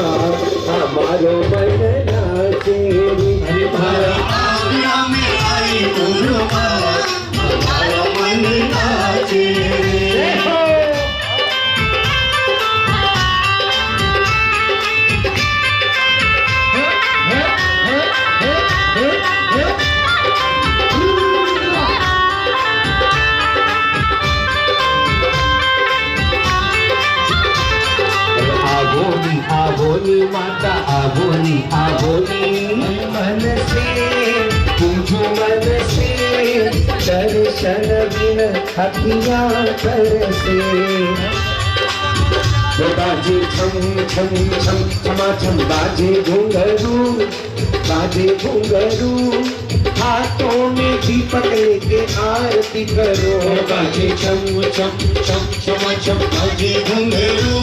हमारो मन नाचे हमारा आंगना में आई गोरुमा हमारो मन नाचे आबोनी माता आबोनी आबोनी मन से पूजो मन से दर्शन बिन हथिया कर से बाजे छम छम छम छमा छम बाजे घुंघरू हाथों में दीपक लेके आरती करो बाजे छम छम छम छमा छम बाजे घुंघरू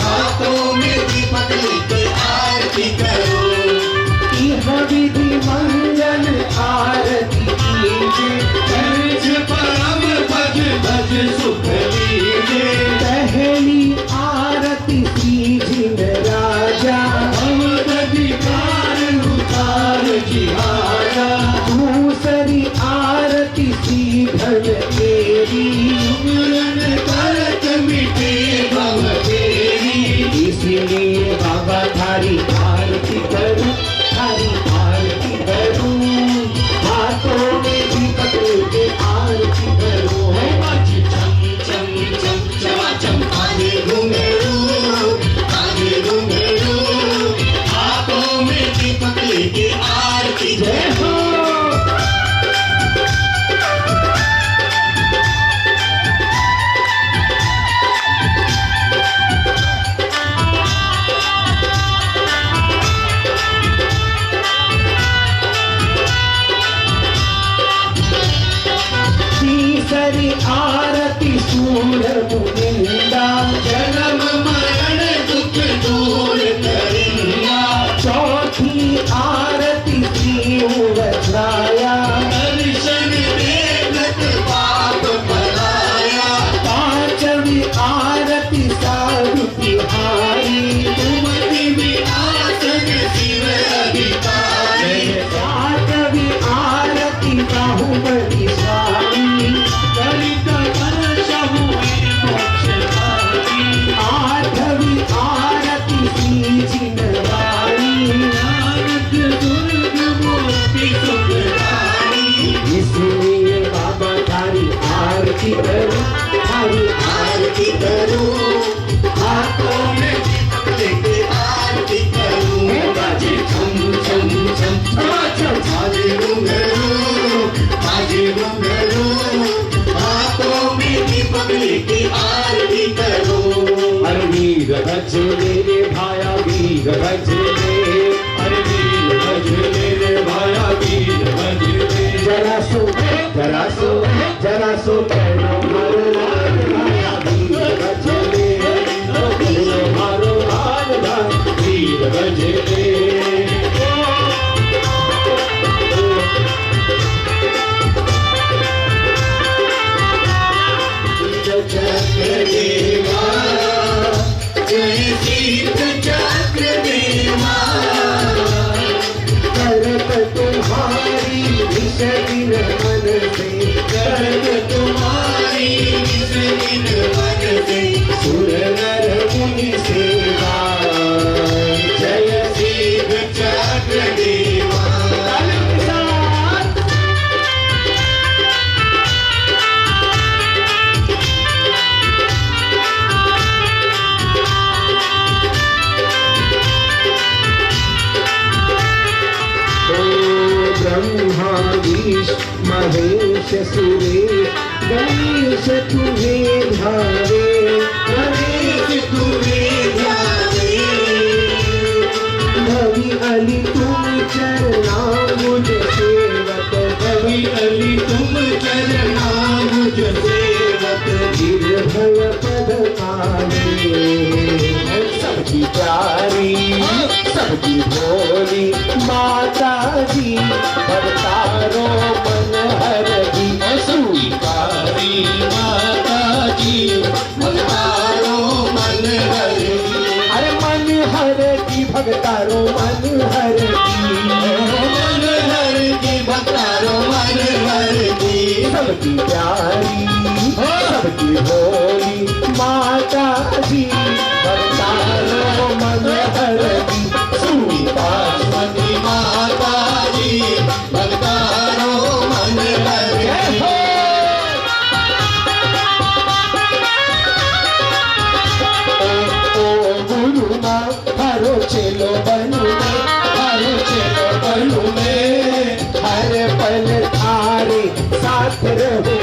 हाथों में दीपक लेके आरती करो यह विधि मंगल आरती कीजिए परम भज भज सुख लीजिए पहली आरती कीजिए राजा दूसरी आरती सीधन तेरी करत मिटे भव तेरी इसलिए बाबा थारी आरती करूं हाथों में दीपक लेके आरती करूं चम चम चम चमा चम आगे घुंघरू हाथों में दीपक लेके आरती जय हो तीसरी आरती सूरज मुनिंदा जन्म मरण दुख दूर करिया चौथी आरती त्रिभुवन छाया दर्शन देवत पाप पराया पांचवी आरती साधु तिहारी तुमति विनाशन शिव अधिकारी सातवीं आरती बाहुबली स्वामी ललित वर्षहु मोक्षदायी आठवीं आरती सीजिनवारी नारद दुर्ग मूर्ति सुखदायी इसलिए बाबा थारी आरती करूं हाथों में दीपक लेके आरती करूं बाजे छम छम छम छम बाजे घुंघरू हाथों में दीपक लेके आरती करो अरे वीर भज ले भाया वीर भज ले अरे वीर भज ले भाया वीर भज ले जरा सो कहना मारो भाया वीर भज ले मारो वीर भज ले जय देवा जय ब्रह्मा ईश महेश सुरेश गणेश तुम्हें ध्यावे गणेश तुम्हें ध्यावे भवि अली तुम चरना मुझ सेवक भवि अली तुम चरना मुझ सेवक निर्भय पद पावे सबकी प्यारी सबकी भोली माता जी भरतारो मन हर जी स्वीकारी माता जी भरतारो मन हर जी अरे मन हर जी भगतारो मन हर जी मन हर जी भगतारो मन हर जी सबकी प्यारी सबकी भोली माता जी भरतारो मन हर जी पार्वती माता जी भगतारो मन हर जी ओ गुरु माँ हरो चलो बनू में हरो चलो बनू में हर पल थारे साथ रहो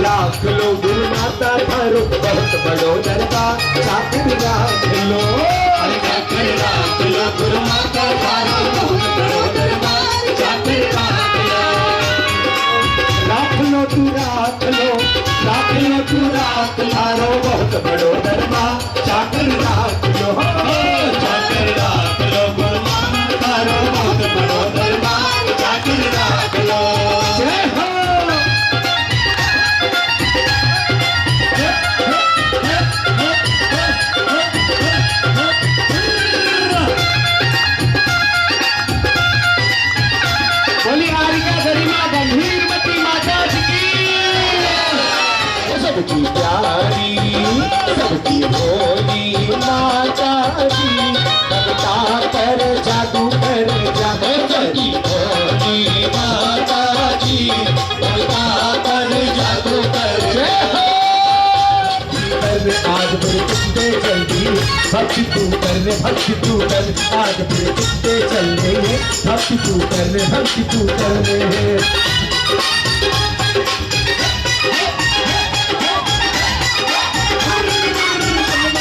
राख लो गुरु माता थारो बहुत बड़ो दरबार चाकर राख लो चाकर राख लो गुरु माता थारो बहुत बड़ो दरबार चाकर राख लो तू राख लो तू राख थारो बहुत बड़ो दरबार चाकर राख लो गुरु माता थारो बहुत बड़ो दरबार चाकर राख लो जय हो सबकी प्यारी सबकी भोली माता जी भगता पर जादू कर जादू सबकी भोली माता जी भगता पर जादू कर आज मेरे कितने जल्दी भक्ति तू करने भक्ति तू कर आज मेरे कितने चल रही भक्ति तू करने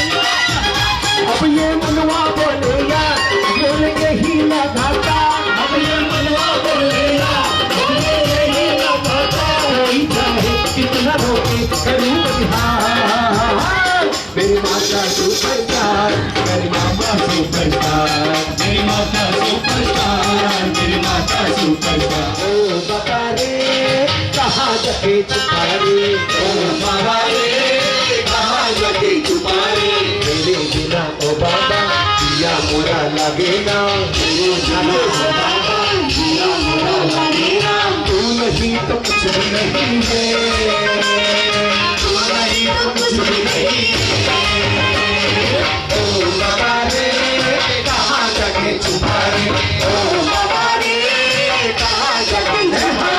अब ये मनवा बोलेगा बोल यही लगाता अब ये मनवा बोलेगा बोल यही लगाता कोई चाहे कितना रोके करूँ बिहार मेरी माता सुपरस्टार मेरी माता सुपरस्टार मेरी माता सुपरस्टार मेरी माता सुपरस्टार ओ बाबा रे कहाँ जाके छुपा रे ओ बाबा रे कहाँ जाके छुपा रे मेरे बिना ओ बाबा दिया मोरा लगेगा दिया मोरा लगेगा तू नहीं तो कुछ भी नहीं है तू नहीं तो कुछ भी नहीं है ओ बाबा रे कहाँ जाके छुपा रे ओ बाबा रे कहाँ जाके छुपा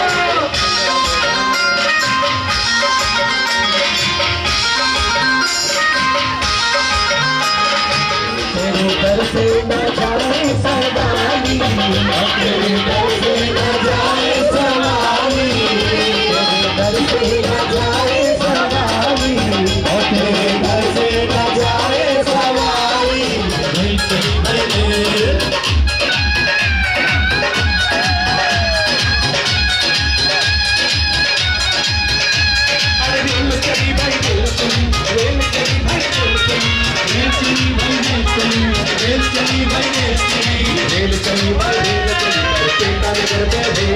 दर से न जाए सवाली तेरे दर से न जाए सवाली दर से न जाए सवाली तेरे दर से न जाए सवाली अरे दिल चली भाई दिल चली रेल चली भाई दिल चली रेल चली भाई रेल चली रेल चली भाई रेल चली रेल चली भाई रेल चली पेटा नगर में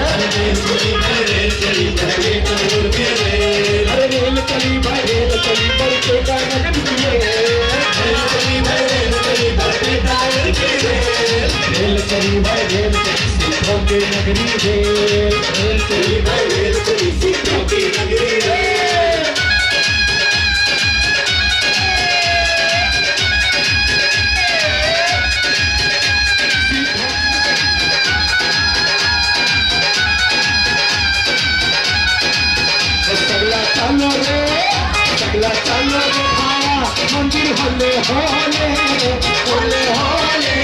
अरे रेल चली भाई रेल चली तेरे दूर के रेल अरे रेल चली भाई रेल चली भाई पेटा नगर में रेल चली भाई रेल चली भाई पेटा नगर के रेल चली भाई रेल चली सिद्धों के नगरी रेल चली भाई रेल चली सिद्धों की नगरी रेल होले होले होले होले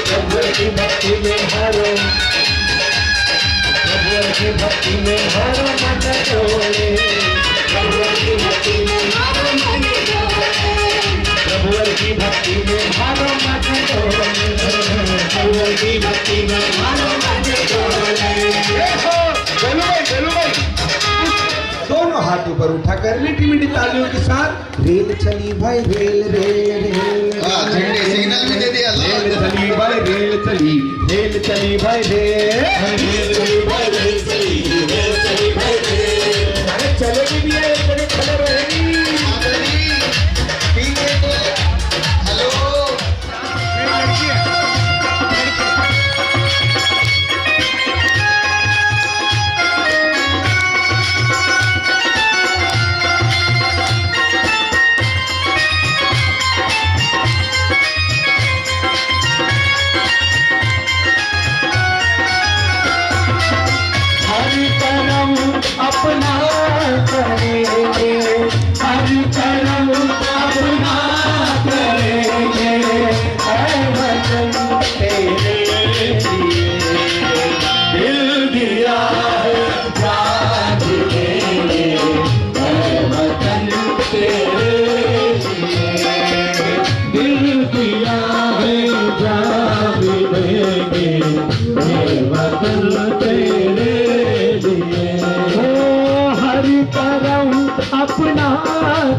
प्रभु की भक्ति में हरो प्रभु की भक्ति में हरो मन डोले प्रभु की भक्ति में हरो मन डोले प्रभु की भक्ति में हरो मन डोले प्रभु की भक्ति में हरो मन डोले। देखो बोलो भाई दोनों हाथ ऊपर उठाकर मीठी मीठी तालियों के साथ रेल चली भाई रेल रेल रेल सिग्नल भी दे दिया रेल चली भाई रेल चली भाई रेल चली भाई रेल चली भाई रेल अरे चलेगी भी है बड़े खड़े रहेगी हेलो अपना करेंगे हर कर्म अपना करेंगे ऐ वतन तेरे लिए दिल दिया है जान देंगे ऐ वतन तेरे लिए दिल दिया है जान देंगे ऐ वतन तेरे करम अपना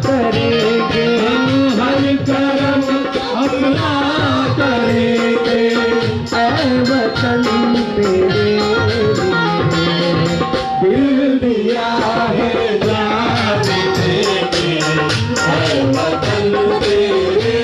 करेंगे हर करम अपना करेंगे ऐ वतन तेरे दिल दिया है जान देंगे ऐ वतन तेरे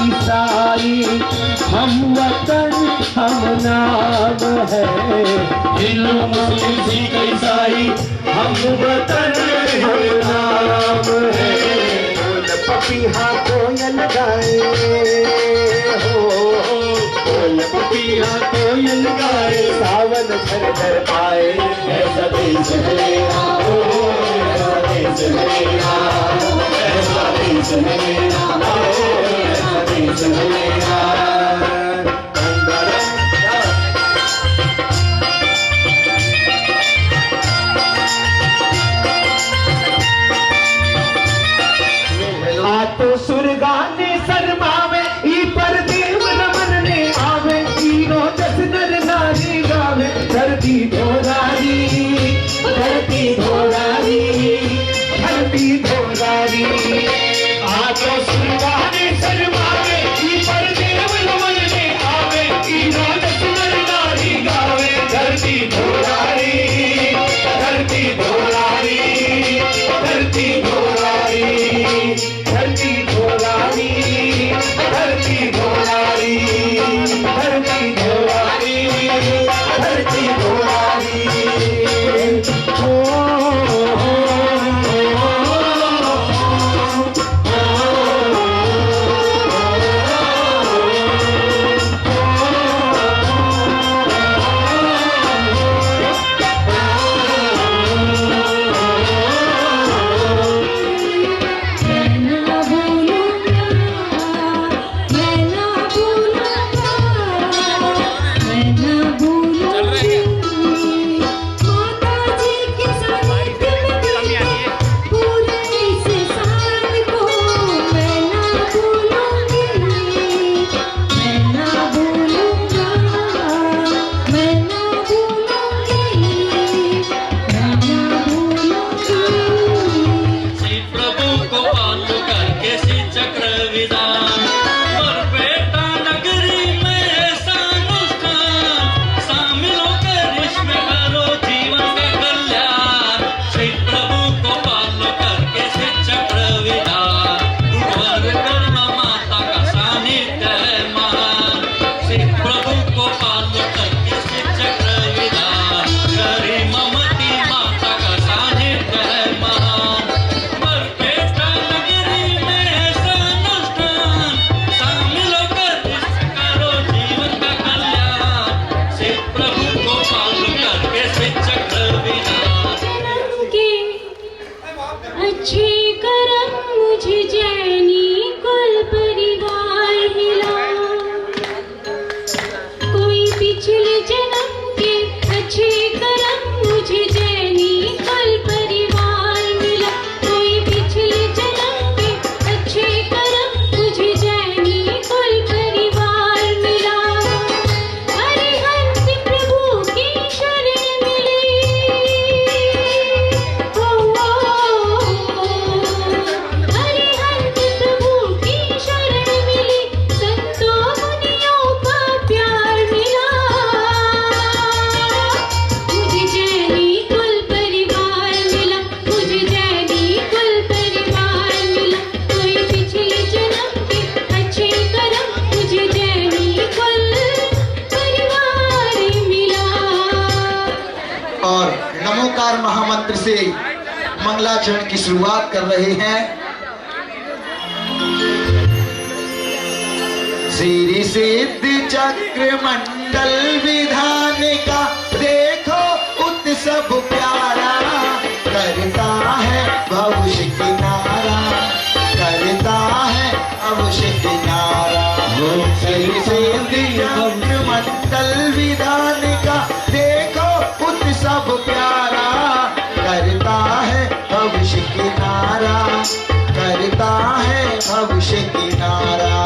ईसाई हम वतन हम नाम है हिंदू मुस्लिम सिख ईसाई हम वतन हम नाम है बोल पपीहा कोयल गाए हो बोल पपीहा कोयल गाए सावन घर घर आए ऐसा देश है हो ऐसा देश है ऐसा देश है तो सुरगाने शर्मावे ई पर देव रमन ने आवे तीनो दस नर नारी गावे धरती धोरारी धरती धोरारी धरती धोरारी आ तो सुरगाने शर्मावे ई पर देव प्रकार महामंत्र से मंगलाचरण की शुरुआत कर रहे हैं। श्री सिद्ध चक्र मंडल विधान का देखो उत्सव प्यारा, करता है भविष्य किनारा, करता है भविष्य किनारा। श्री सिद्ध चक्र मंडल विधान का देखो उत्सव प्यारा, करता है भविष्य किनारा, करता है भविष्य किनारा।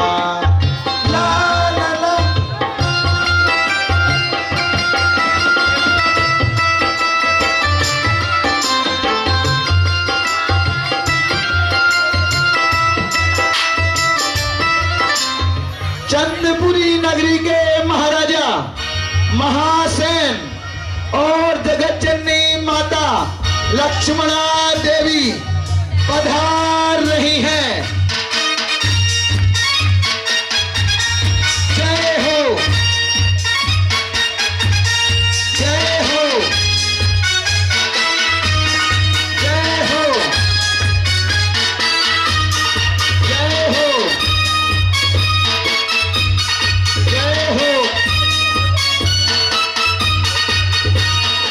चंद्रपुरी नगरी के महाराजा महासेन और जगत जननी माता लक्ष्मणा देवी पधार रही हैं। जय हो, जय हो, जय हो, जय हो, जय हो।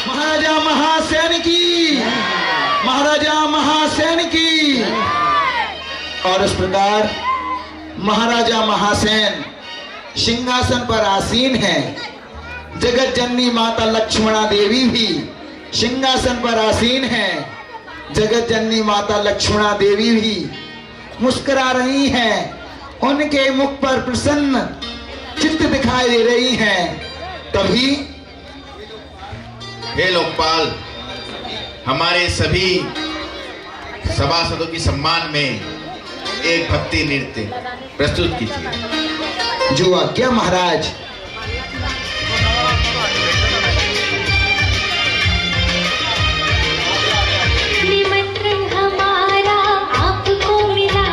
महाराजा महासेन की, महाराजा महासेन की। और इस प्रकार महाराजा महासेन सिंहासन पर आसीन है। जगत जननी माता लक्ष्मणा देवी भी सिंहासन पर आसीन है। जगत जननी माता लक्ष्मणा देवी भी मुस्कुरा रही हैं। उनके मुख पर प्रसन्न चित्त दिखाई दे रही हैं। तभी हे लोकपाल, हमारे सभी सभासदों की सम्मान में एक भक्ति नृत्य प्रस्तुत कीजिए। जो आज्ञा महाराज। निमंत्रण हमारा आपको मिला,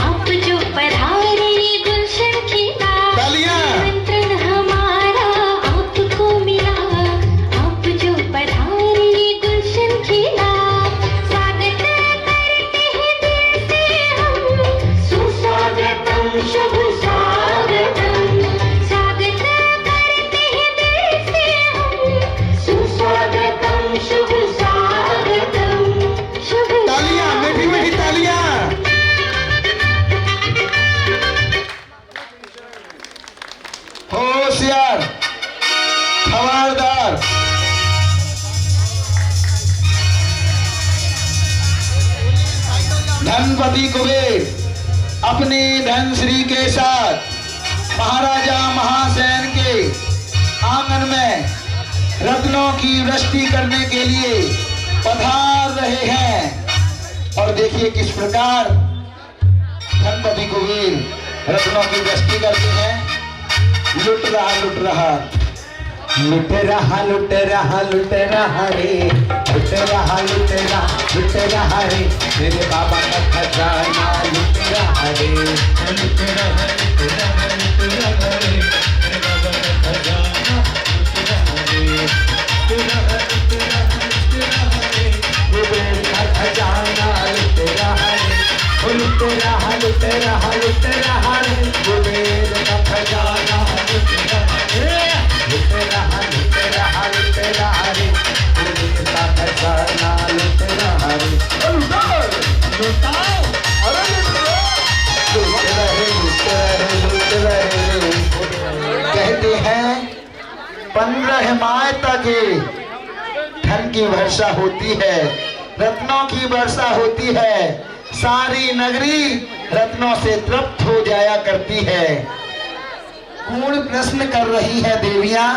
आप जो पधारे गुलशन खिला। निमंत्रण हमारा आपको मिला, आप जो पधारे गुलशन खिला। स्वागत करते हैं दिल से हम, सुस्वागतम शुभ स्वागतम। स्वागत करते हैं दिल से हम, सुस्वागतम शुभ स्वागतम। शुभ तालियां, मीठी मीठी तालियां। होशियार, खबरदार। धनपति कुबेर अपने धन श्री के साथ महाराजा महासेन के आंगन में रत्नों की वृष्टि करने के लिए पधार रहे हैं। और देखिए किस प्रकार धनपति कुबेर रत्नों की वृष्टि करते हैं। लुट रहा, लुट रहा, लुट रहा, लुट रहा, लुट रहा रे, लुट रहा, लुट रहा, लुट रहा रे, मेरे बाबा का खजाना लुट रहा रे, लुट रहा, लुट रहा, लुट रहा रे, मेरे बाबा का खजाना लुट रहा रे, लुट रहा, लुट रहा, लुट रहा रे, कुबेर का खजाना लुट रहा रे, लुट रहा, लुट रहा, लुट रहा रे, कुबेर का खजाना लुट रहा रे, लुट रहा, लुट रहा, लुट रहा रे, कुबेर का खजाना लुट रहा रे। लुटाओ, लुटाओ, अरे लुट रहे, लुट रहे, लुट रहे। कहते हैं 15 माह तक धन की वर्षा होती है, रत्नों की वर्षा होती है। सारी नगरी रत्नों से तृप्त हो जाया करती है। पूर्ण प्रश्न कर रही है देवियां।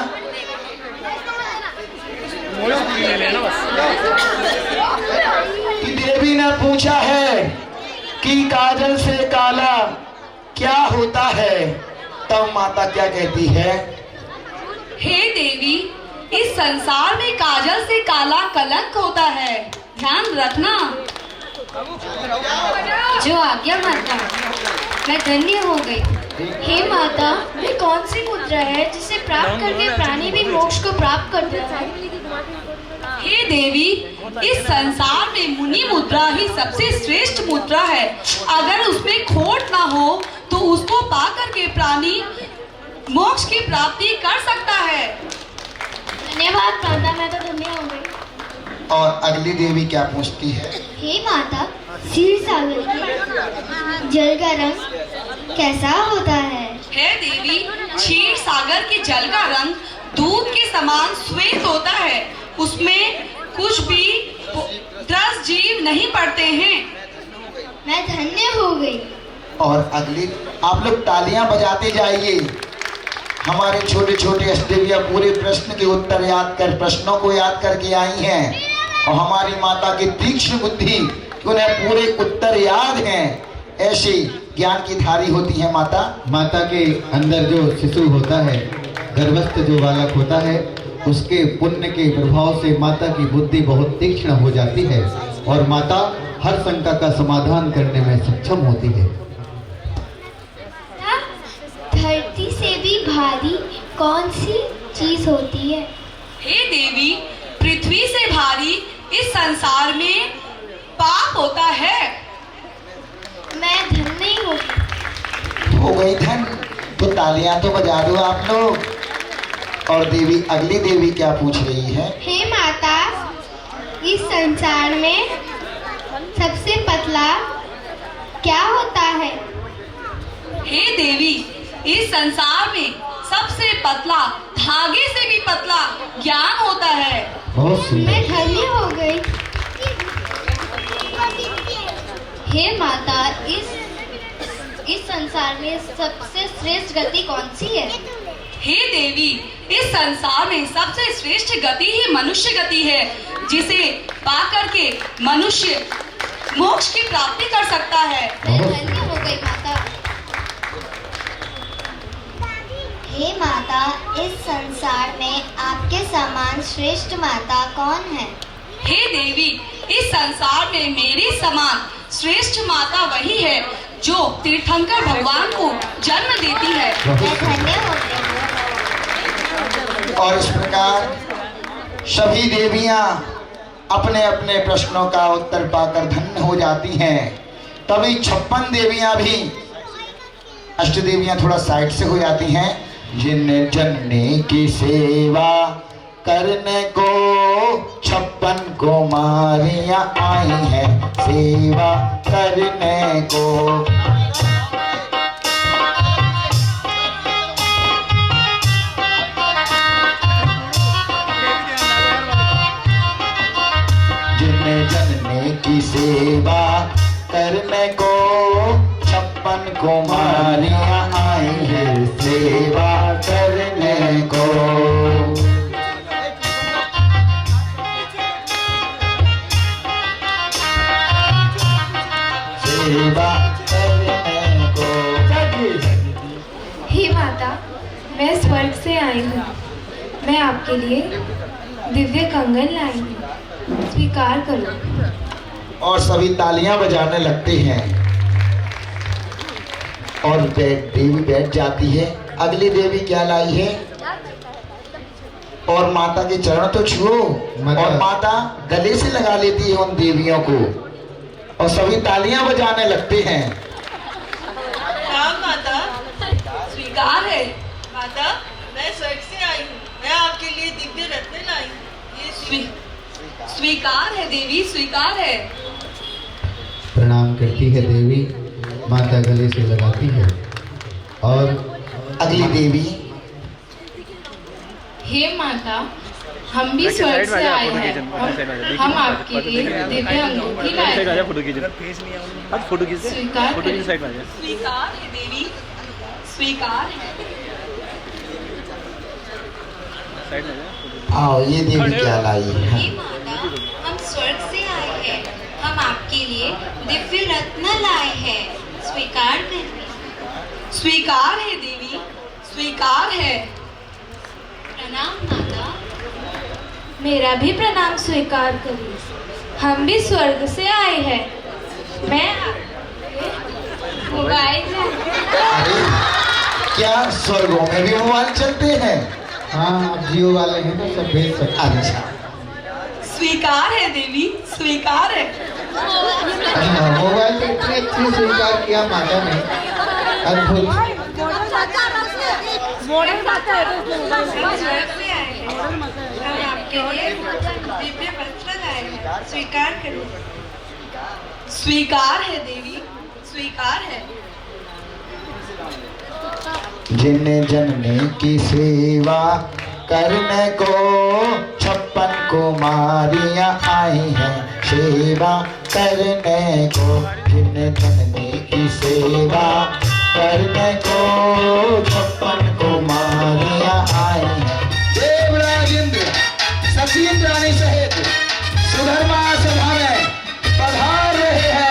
कि देवी ने पूछा है कि काजल से काला क्या होता है, तब माता क्या कहती है? हे देवी, इस संसार में काजल से काला कलंक होता है, ध्यान रखना। जो आज्ञा माता, मैं धन्य हो गई। हे माता, वे कौन सी मुद्रा है जिसे प्राप्त करके प्राणी भी मोक्ष को प्राप्त कर देता है? हे देवी, इस संसार में मुनि मुद्रा ही सबसे श्रेष्ठ मुद्रा है। अगर उसमें खोट ना हो तो उसको पा करके प्राणी मोक्ष की प्राप्ति कर सकता है। धन्यवाद माता, मैं तो धन्य हो गई। और अगली देवी क्या पूछती है? हे माता, क्षीर सागर के जल का रंग कैसा होता है? हे देवी, क्षीर सागर के जल का रंग दूध के समान श्वेत होता है। उसमें कुछ भी द्रस जीव नहीं पड़ते हैं। मैं धन्य हो गई। और अगली, आप लोग तालियां बजाते जाइए। हमारे छोटे छोटे अष्टदेवियां पूरे प्रश्न के उत्तर याद कर, प्रश्नों को याद करके आई हैं। और हमारी माता की तीक्ष्ण बुद्धि, उन्हें पूरे उत्तर याद हैं। ऐसी ज्ञान की धारी होती है माता। माता के अंदर जो शिशु होता है, गर्भस्थ जो बालक होता है, उसके पुण्य के प्रभाव से माता की बुद्धि बहुत तीक्ष्ण हो जाती है और माता हर शंका का समाधान करने में सक्षम होती है। धरती से भी भारी कौन सी चीज होती है? हे देवी, पृथ्वी से भारी इस संसार में पाप होता है। मैं धन नहीं हूँ। हो गई धन, तो तालियां तो बजा दो आप लोग। और देवी, अगली देवी क्या पूछ रही है? हे माता, इस संसार में सबसे पतला क्या होता है? हे देवी, इस संसार में सबसे पतला, धागे से भी पतला ज्ञान होता है। मैं धन्य हो गई। हे माता, इस संसार में सबसे श्रेष्ठ गति कौन सी है? हे देवी, इस संसार में सबसे श्रेष्ठ गति ही मनुष्य गति है, जिसे पाकर के मनुष्य मोक्ष की प्राप्ति कर सकता है। मैं धन्य हो गई माता। हे माता, इस संसार में आपके समान श्रेष्ठ माता कौन है? हे देवी, इस संसार में मेरे समान श्रेष्ठ माता वही है जो तीर्थंकर भगवान को जन्म देती है। मैं धन्य हो गई। और इस प्रकार सभी देवियां अपने अपने प्रश्नों का उत्तर पाकर धन्य हो जाती हैं। तभी 56 देवियां भी, अष्ट देवियां थोड़ा साइड से हो जाती हैं। जिन जननी की सेवा करने को 56 कुमारियां आई हैं, सेवा करने को। जिन जननी की सेवा करने को 56 कुमारियां आई हैं, सेवा करने को। सेवा करने को। हे माता, मैं स्वर्ग से आई हूँ। मैं आपके लिए दिव्य कंगन लाई हूँ, स्वीकार करो। और सभी तालियां बजाने लगते हैं और देवी बैठ जाती है। अगली देवी क्या लाई है? और माता के चरण तो छुओ। और माता गले से लगा लेती है उन देवियों को और सभी तालियां बजाने लगते हैं। माता, स्वीकार है। माता, मैं स्वर्ग से आई हूँ। मैं आपके लिए दिव्य रत्न लाई हूँ। ये स्वीकार है देवी, स्वीकार है। प्रणाम करती है देवी, माता गले से लगाती है। और अगली देवी। हे माता, हम भी स्वर्ग से आए हैं। हम आपके लिए दिव्य अंगूठी लाए हैं। स्वीकार करें। स्वीकार है देवी, स्वीकार है। आओ, ये देवी क्या लाई है? हे माता, हम स्वर्ग से आए हैं। हम आपके लिए दिव्य रत्न लाए हैं, स्वीकार करें। स्वीकार है देवी, स्वीकार है। प्रणाम माता। मेरा भी प्रणाम स्वीकार करिए। हम भी स्वर्ग से आए हैं। मैं मोबाइल अरे क्या स्वर्गों में भी मोबाइल चलते हैं? हाँ, आप जियो वाले हैं तो सब भेज सकते हैं। अच्छा, स्वीकार है देवी, स्वीकार है। मोबाइल तो इतनी अच्छी स्वीकार किया माता ने, अद्भुत। हम आपके लिए दिव्य वस्त्र लाए हैं, स्वीकार करो। स्वीकार है देवी, स्वीकार है। जिन जनने की सेवा करने को 56 कुमारियां आई हैं, सेवा करने को। जिन जनने की सेवा करने को 56 कुमारियां आई हैं। देवराज इंद्र सचिन रानी सहित सुधर्मा सभा में पधार रहे हैं।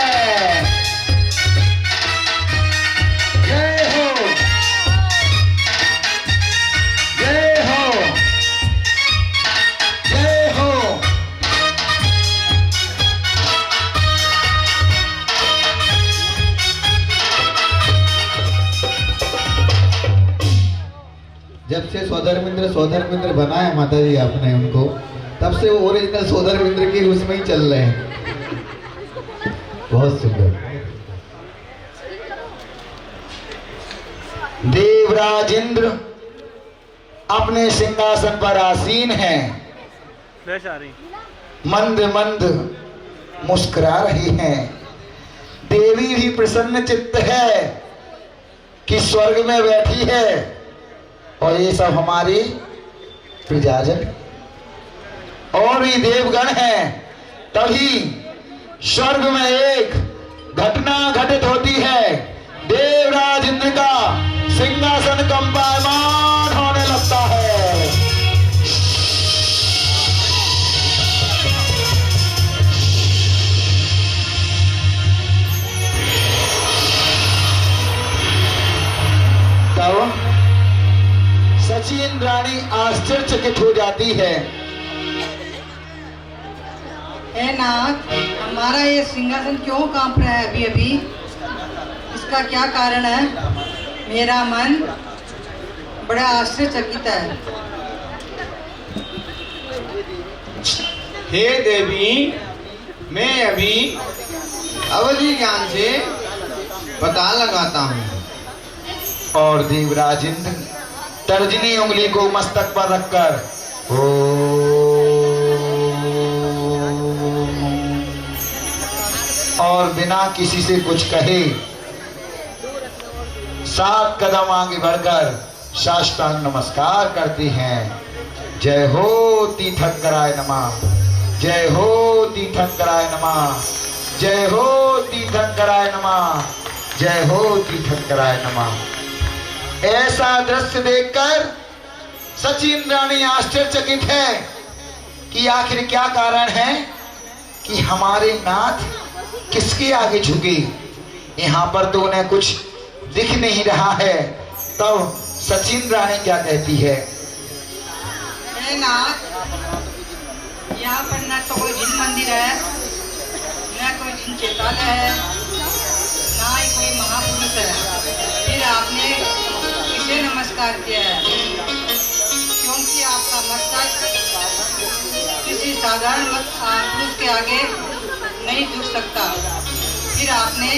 जय हो, जय हो, जय हो। जब से सोधर्मिंद्र बनाया माता जी आपने उनको, तब से वो ओरिजिनल सोधर्मिंद्र की उसमें ही चल रहे हैं। बहुत सुंदर। देवराज इंद्र अपने सिंहासन पर आसीन हैं, मंद मंद मुस्कुरा रही हैं। देवी भी प्रसन्न चित्त है कि स्वर्ग में बैठी है और ये सब हमारी प्रजाजन और भी देवगण हैं। तभी स्वर्ग में एक घटना घटित होती है। देवराज इंद्र का सिंहासन कंपायमान होने लगता है। तब सचिन रानी आश्चर्यचकित हो जाती है। हे नाथ, हमारा ये सिंहासन क्यों कांप रहा है अभी अभी? इसका क्या कारण है? मेरा मन बड़ा आश्चर्यचकित है। हे देवी, मैं अभी अवधि ज्ञान से पता लगाता हूँ। और देवराज इंद्र तर्जनी उंगली को मस्तक पर रखकर और बिना किसी से कुछ कहे 7 कदम आगे बढ़कर साष्टांग नमस्कार करती हैं। जय हो तीर्थंकराय नमः, जय हो तीर्थंकराय नमः, जय हो तीर्थंकराय नमः, जय हो तीर्थंकराय नमः। ऐसा दृश्य देखकर सचिन रानी आश्चर्यचकित है कि आखिर क्या कारण है कि हमारे नाथ किसके आगे झुके। यहाँ पर तो उन्हें कुछ दिख नहीं रहा है। तब सचिन रानी क्या कहती है? हे नाथ, यहाँ पर न तो कोई जिन मंदिर है, न कोई जिन चेतालय है, ना ही कोई महापुरुष है। फिर आपने किसे नमस्कार किया है? क्योंकि आपका मस्तक किसी साधारण पुरुष के आगे नहीं झुक सकता। फिर आपने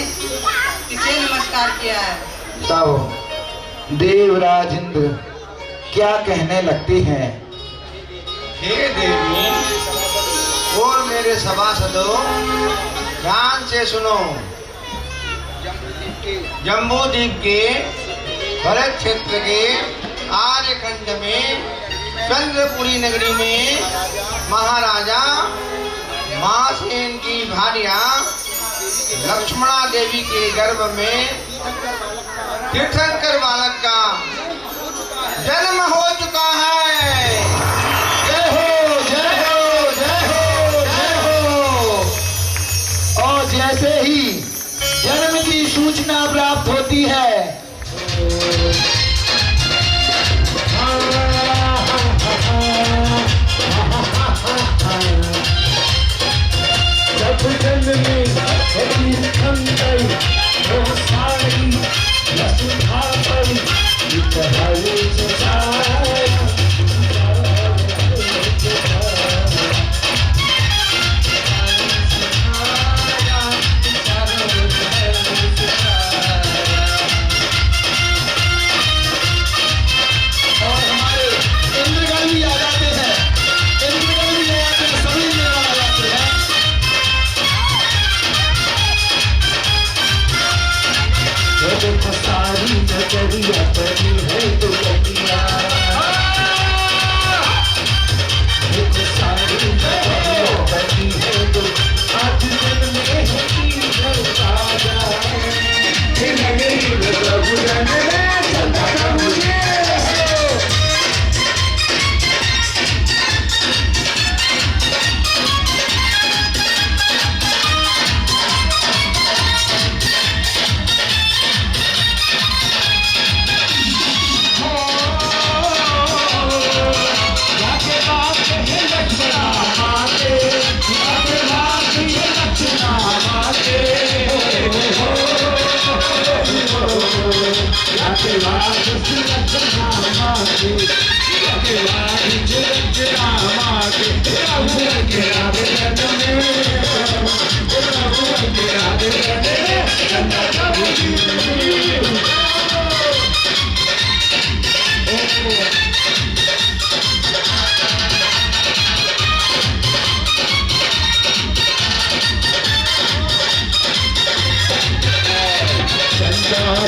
किसे नमस्कार किया है? तब देवराज इंद्र क्या कहने लगते हैं? हे देवी और मेरे सभासदों, ध्यान से सुनो। जम्बूद्वीप के भरत क्षेत्र के आर्यखंड में चंद्रपुरी नगरी में महाराजा महासेन की भार्या लक्ष्मणा देवी के गर्भ में तीर्थंकर बालक का जन्म हो चुका है। जय हो, जय हो, जय हो, जय हो। और जैसे ही जन्म की सूचना प्राप्त होती है,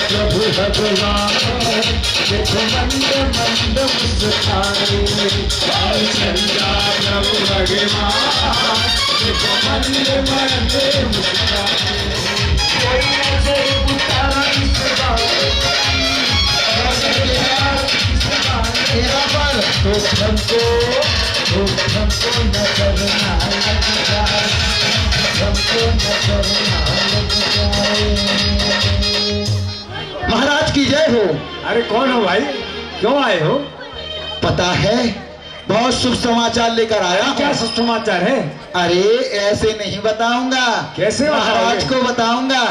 प्रभु भगवान देखो मंद मंद मुस्काने, चंदा प्रभु भगवान देखो मंद मंद मुस्काने। कोई नजर उतारा इस बार तो हमको नजर ना लग जाए, हमको नजर ना लग जाए। महाराज की जय हो। अरे कौन हो भाई, क्यों आए हो? पता है, बहुत शुभ समाचार लेकर आया हूं। क्या शुभ समाचार है? अरे ऐसे नहीं बताऊंगा। कैसे महाराज को बताऊंगा।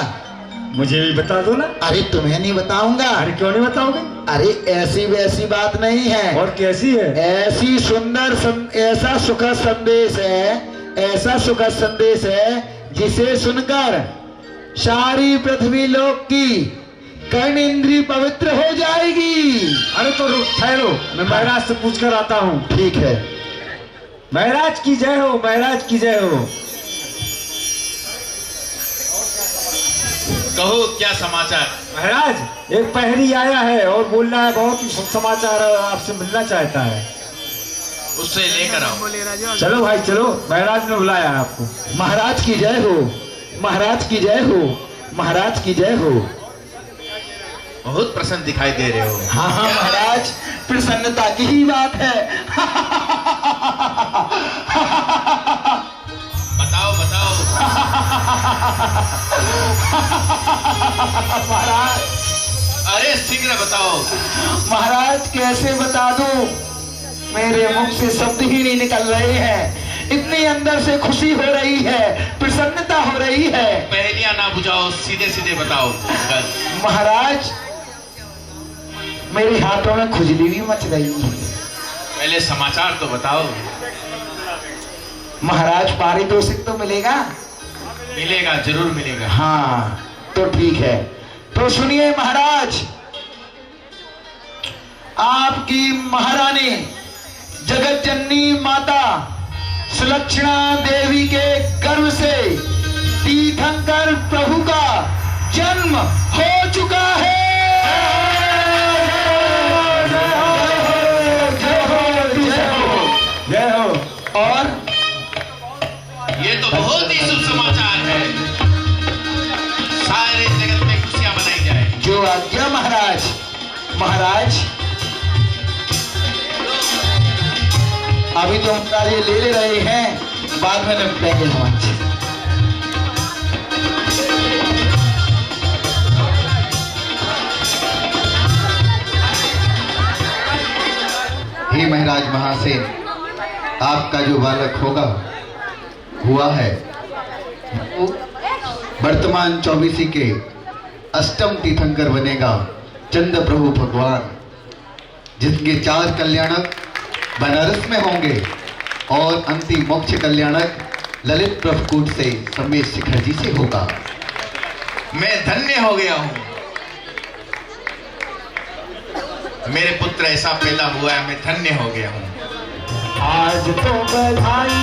मुझे भी बता दो ना। अरे तुम्हें नहीं बताऊंगा। अरे क्यों नहीं बताओगे? अरे ऐसी वैसी बात नहीं है। और कैसी है? ऐसी सुंदर ऐसा सुखद संदेश है, ऐसा सुखद संदेश है जिसे सुनकर सारी पृथ्वी लोक की कर्म इंद्री पवित्र हो जाएगी। अरे तो ठहरो, मैं महाराज से पूछ कर आता हूँ। ठीक है। महाराज की जय हो, महाराज की जय हो। कहो क्या समाचार? महाराज एक पहरी आया है और बोल रहा है बहुत ही शुभ समाचार आपसे मिलना चाहता है। उससे लेकर आओ। चलो भाई चलो, महाराज ने बुलाया है आपको। महाराज की जय हो, महाराज की जय हो, महाराज की जय हो। बहुत प्रसन्न दिखाई दे रहे हो। हाँ हाँ महाराज, प्रसन्नता की ही बात है। बताओ बताओ। महाराज, अरे शीघ्र बताओ। महाराज कैसे बता दूं, मेरे मुख से शब्द ही नहीं निकल रहे हैं। इतनी अंदर से खुशी हो रही है, प्रसन्नता हो रही है। पहेलियां ना बुझाओ, सीधे सीधे बताओ। महाराज मेरे हाथों में खुजली भी मच रही है। पहले समाचार तो बताओ। महाराज पारितोषिक तो मिलेगा? मिलेगा, जरूर मिलेगा। हाँ तो ठीक है, तो सुनिए महाराज, आपकी महारानी जगत जननी माता सुलक्षणा देवी के गर्भ से तीर्थंकर प्रभु का जन्म हो चुका है। जय हो। और ये तो बहुत ही शुभ समाचार है। सारे जगत में खुशियां मनाई जाए। जो आज्ञा महाराज। महाराज अभी तो हम कार्य ले रहे हैं, बाद में निपटेंगे हम। हे महाराज महाशय, आपका जो बालक होगा हुआ है, वो वर्तमान 24 के अष्टम तीर्थंकर बनेगा, चंद्र प्रभु भगवान, जिसके 4 कल्याणक बनारस में होंगे और अंतिम मोक्ष कल्याणक ललित प्रभुकूट से समेत शिखर जी से होगा। मैं धन्य हो गया हूँ। मेरे पुत्र ऐसा पैदा हुआ है, मैं धन्य हो गया हूँ। आज तो बधाई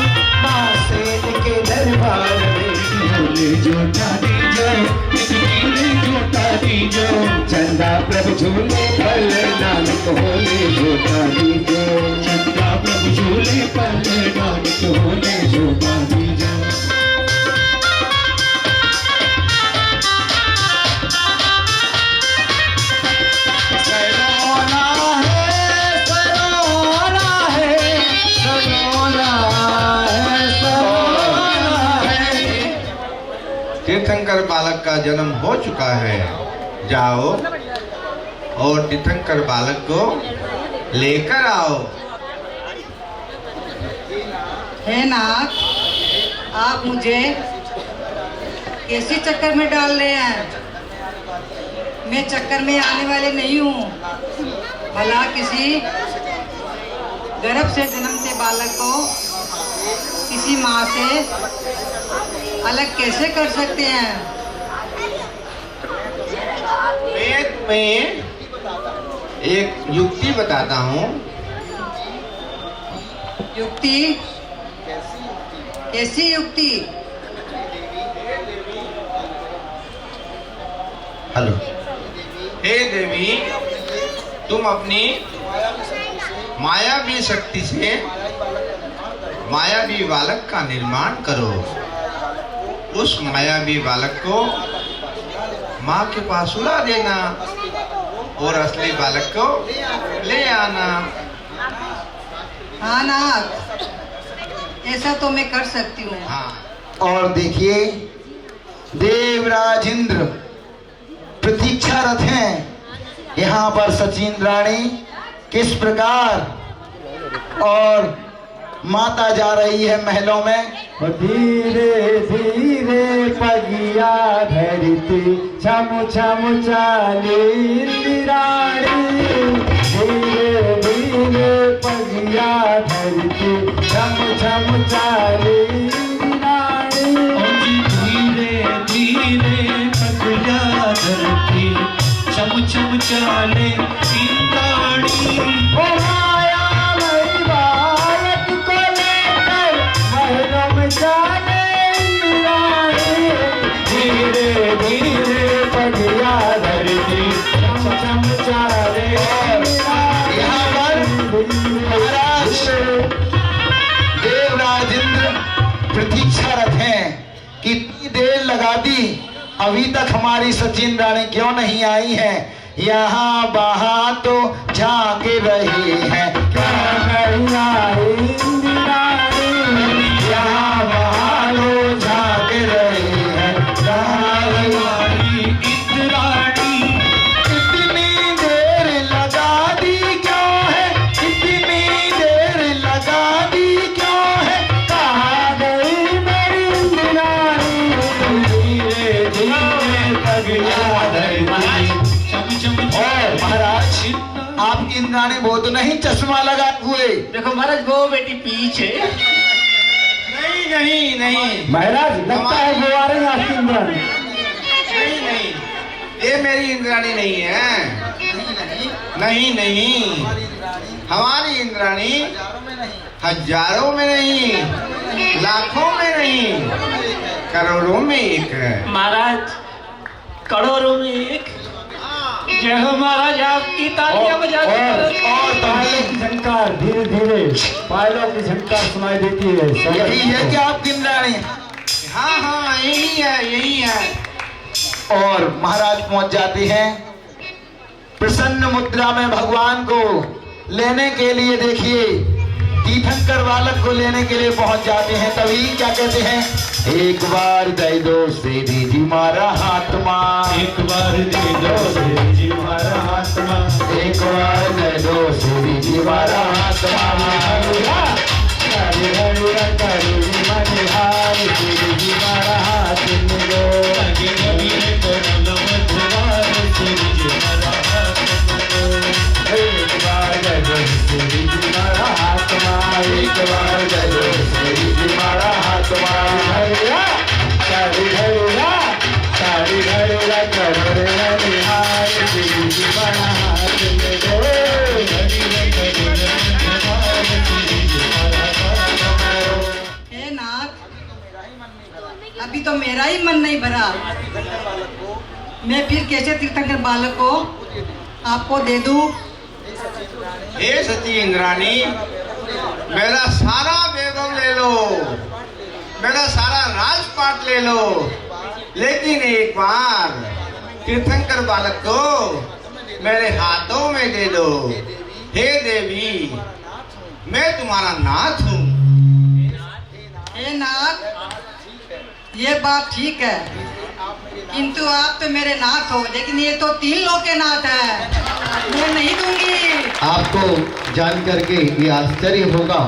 माँ सेठ के दरबार में, झूले जोटा दीजो, झूले जोटा दीजो, चंदा प्रभु झूले पल नानक होले जोटा दीजो, चंदा प्रभु झूले पल नानक होले जोटा दीजो। तीर्थंकर बालक का जन्म हो चुका है, जाओ और तीर्थंकर बालक को लेकर आओ। हे नाथ, आप मुझे कैसे चक्कर में डाल रहे हैं? मैं चक्कर में आने वाले नहीं हूँ। भला किसी गर्भ से जन्मते बालक को किसी माँ से अलग कैसे कर सकते हैं? मैं तुम्हें एक युक्ति बताता हूँ। युक्ति? कैसी युक्ति? हेलो। हे देवी, तुम अपनी मायावी शक्ति से मायावी बालक का निर्माण करो। उस मायावी बालक को माँ के पास सुला देना और असली बालक को ले आना। हाँ नाथ, ऐसा तो मैं कर सकती हूँ। हाँ। और देखिए, देवराज इंद्र प्रतीक्षारत हैं यहाँ पर सचिन रानी किस प्रकार और माता जा रही है महलों में। धीरे धीरे पगिया धरती छम छम चाले इंद्राणी। धीरे धीरे पगिया धरती छम छम चाले इंद्राणी। धीरे धीरे पगिया धरती छम छम चाले इंद्राणी। धीरे धीरे पगिया धरती छम छम चाले। यहाँ पर महाराज देवराज इंद्र प्रतीक्षारत हैं। कितनी देर लगा दी, अभी तक हमारी सचिन रानी क्यों नहीं आई है? यहाँ वहाँ तो झांक रहे हैं, क्या नहीं आई इंद्राणी? यहाँ वहाँ तो झांक रहे हैं, कहाँ गई इंद्राणी? इतनी देर लगा दी क्यों है? इतनी देर लगा दी क्यों है? कहाँ गई मेरी इंद्राणी? धीरे धीरे पगिया धरती। और महाराज, आपकी इंद्राणी वो तो नहीं चश्मा लगाए हुए? देखो महाराज, वो बेटी पीछे। नहीं नहीं नहीं महाराज, लगता है वो आ रही है आपकी इंद्राणी। नहीं नहीं, ये मेरी इंद्राणी नहीं है। नहीं नहीं, हमारी इंद्राणी हजारों में नहीं, लाखों में नहीं, करोड़ों में एक है। महाराज, करोड़ों में एक। जय हो महाराज, आपकी तालियां बजाते और पायलों की झनकार धीरे धीरे पायलों की झनकार सुनाई देती है। यही है क्या आपकी इंद्राणी? हाँ हाँ, यही है, यही है। और महाराज पहुंच जाते हैं प्रसन्न मुद्रा में भगवान को लेने के लिए। देखिए, तीर्थंकर बालक को लेने के लिए पहुंच जाते हैं। तभी क्या कहते हैं? एक बार दे दो देवी जी मारा हाथ मां। एक बार दे दो देवी जी मारा हाथ मां। एक बार दे दो देवी जी मारा हाथ मां। हरे हरे करुणी मन हार देवी जी मारा हाथ में दो। लगे लगे करो नमस्कार देवी जी मारा हाथ में दो। एक बार दे दो देवी जी मारा हाथ मां। एक बार दे दो देवी जी मारा हाथ मां। सारी हरिया सारी हरिया करुणे मन हार देवी जी मारा हाथ में दो। हे नाथ, अभी तो मेरा ही मन नहीं भरा, मैं फिर कैसे तीर्थंकर बालक को आपको दे दूं? हे सती इंद्राणी, मेरा सारा वैभव ले लो, मेरा सारा राजपाट ले लो, लेकिन एक बार तीर्थंकर बालक को मेरे हाथों में दे दो। हे देवी, मैं तुम्हारा नाथ हूँ। हे नाथ, ये बात ठीक है, किंतु आप तो मेरे नाथ हो, लेकिन ये तो 3 लोग के नाथ है, मैं नहीं दूंगी। आपको जान करके ये आश्चर्य होगा,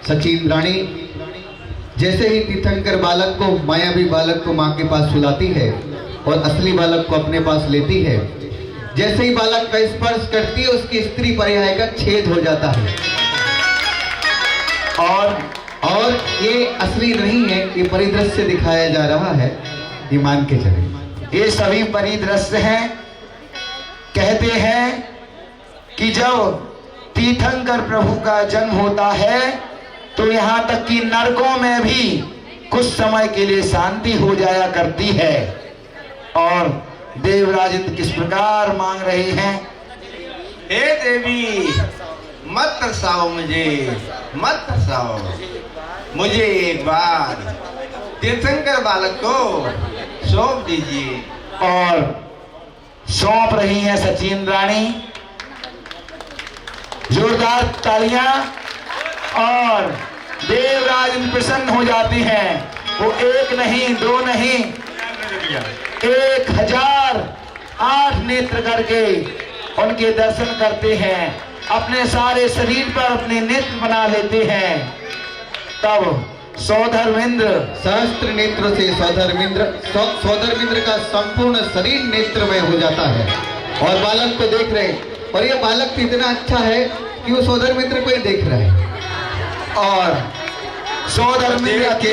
सचिन रानी जैसे ही तीर्थंकर बालक को, मायावी बालक को माँ के पास सुलाती है, और असली बालक को अपने पास लेती है। जैसे ही बालक का स्पर्श करती है उसकी स्त्री पर्याय का छेद हो जाता है। और ये असली नहीं है, ये परिदृश्य दिखाया जा रहा है, ये मान के चले। ये सभी परिदृश्य हैं। कहते हैं कि जब तीर्थंकर प्रभु का जन्म होता है तो यहाँ तक कि नरकों में भी कुछ समय के लिए शांति हो जाया करती है। और देवराज इंद्र किस प्रकार मांग रहे हैं, हे देवी मत तरसाओ मुझे, मत तरसाओ मुझे, एक बार तीर्थंकर बालक को सौंप दीजिए। और सौंप रही हैं सचिन रानी। जोरदार तालियां। और देवराज प्रसन्न हो जाते हैं। वो एक नहीं, दो नहीं, 1008 नेत्र करके उनके दर्शन करते हैं। अपने सारे शरीर पर अपने नेत्र बना लेते हैं। तब सौधर्मेंद्र सहस्त्र नेत्रों से सौधर्मेंद्र का संपूर्ण शरीर नेत्रमय हो जाता है और बालक को देख रहे। और ये बालक इतना अच्छा है कि वो सौधर्मेंद्र को ही देख रहा है। और सौधर्मेंद्र के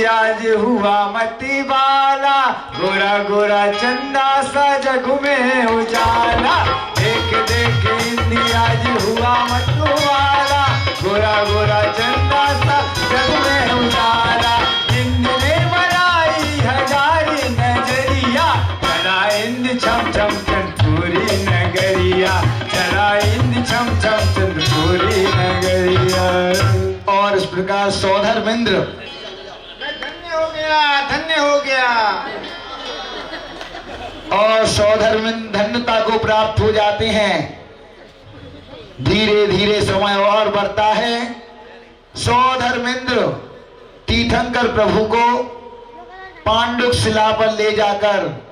आज हुआ मती वाला, गोरा गोरा चंदा सा जग में उजाला। देख देख इंदिया आज हुआ मतू वाला, गोरा गोरा चंदा सा जग में उजाला। इंद ने बनाई हजारी नजरिया, चला इंद छम छम चंदपुरी नगरिया, चला इंद छम छम चंदपुरी नगरिया। और इस प्रकार सौधर्मेंद्र धन्य हो गया, धन्य हो गया। और सौधर्मेंद्र धन्यता को प्राप्त हो जाते हैं। धीरे धीरे समय और बढ़ता है। सौधर्मेंद्र तीर्थंकर प्रभु को पांडुक शिला पर ले जाकर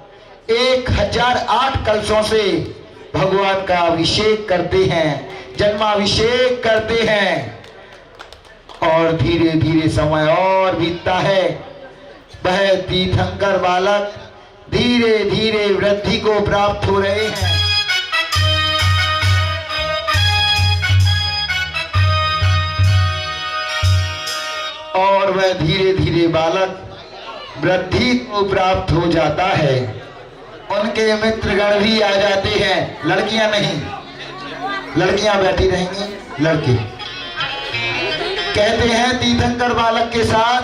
1008 कलशों से भगवान का अभिषेक करते हैं, जन्माभिषेक करते हैं। और धीरे धीरे समय और बीतता है। वह तीर्थंकर बालक धीरे धीरे वृद्धि को प्राप्त हो रहे हैं। और वह धीरे धीरे बालक वृद्धि को प्राप्त हो जाता है। उनके मित्रगण भी आ जाते हैं। लड़कियां नहीं, लड़कियां बैठी रहेंगी, लड़के कहते हैं तीर्थंकर बालक के साथ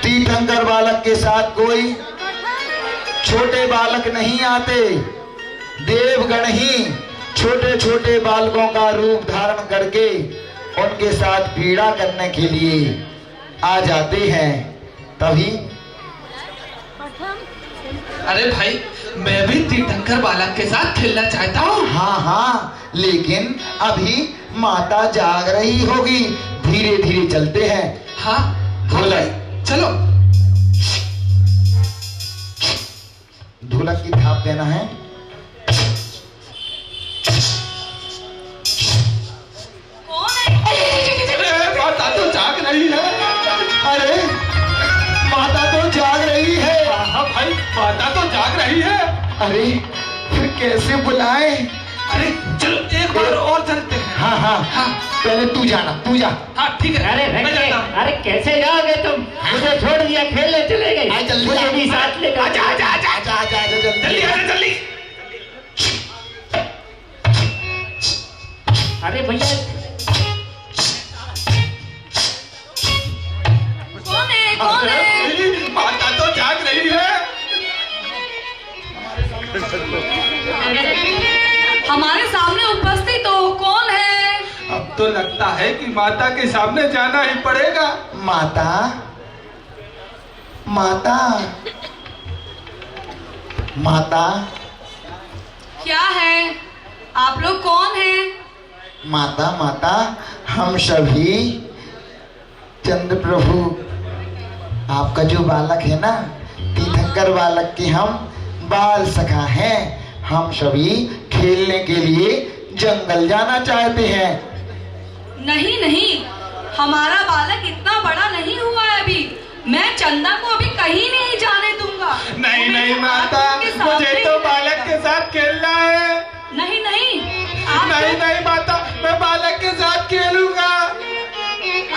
तीर्थंकर बालक के साथ कोई छोटे बालक नहीं आते। देवगण ही छोटे छोटे बालकों का रूप धारण करके उनके साथ पीड़ा करने के लिए आ जाते हैं। तभी अरे भाई, मैं भी तीर्थंकर बालक के साथ खेलना चाहता हूँ। हाँ हाँ, लेकिन अभी माता जाग रही होगी। धीरे धीरे चलते हैं। हाँ चलो। ढोलक की थाप देना है। माता तो जाग रही है। अरे माता तो जाग रही है। हाँ भाई, माता तो जाग रही है। अरे फिर कैसे बुलाए? अरे चलो एक बार और चलते हैं। हाँ हाँ हाँ, पहले तू जाना, तू जा। हाँ ठीक है। अरे मैं जाता हूँ। अरे कैसे जाओगे तुम? मुझे छोड़ दिया, खेलने चले गए। जल्दी मुझे भी साथ लेकर आजा आजा आजा आजा आजा आजा जल्दी आजा जल्दी। अरे भैया, कौन है? माता तो जाग रही है। हमारे सामने उपस्थित हो, कौन है? अब तो लगता है कि माता के सामने जाना ही पड़ेगा। माता, माता, माता। क्या है? आप लोग कौन हैं? माता, माता, हम सभी चंद्र प्रभु, आपका जो बालक है ना, तीर्थंकर बालक के हम बाल सखा हैं। हम सभी खेलने के लिए जंगल जाना चाहते हैं। नहीं नहीं, हमारा बालक इतना बड़ा नहीं हुआ है अभी। मैं चंदा को अभी कहीं नहीं जाने दूंगा। नहीं नहीं माता, मुझे तो बालक के साथ खेलना है। नहीं नहीं नहीं नहीं माता, मैं बालक के साथ खेलूंगा।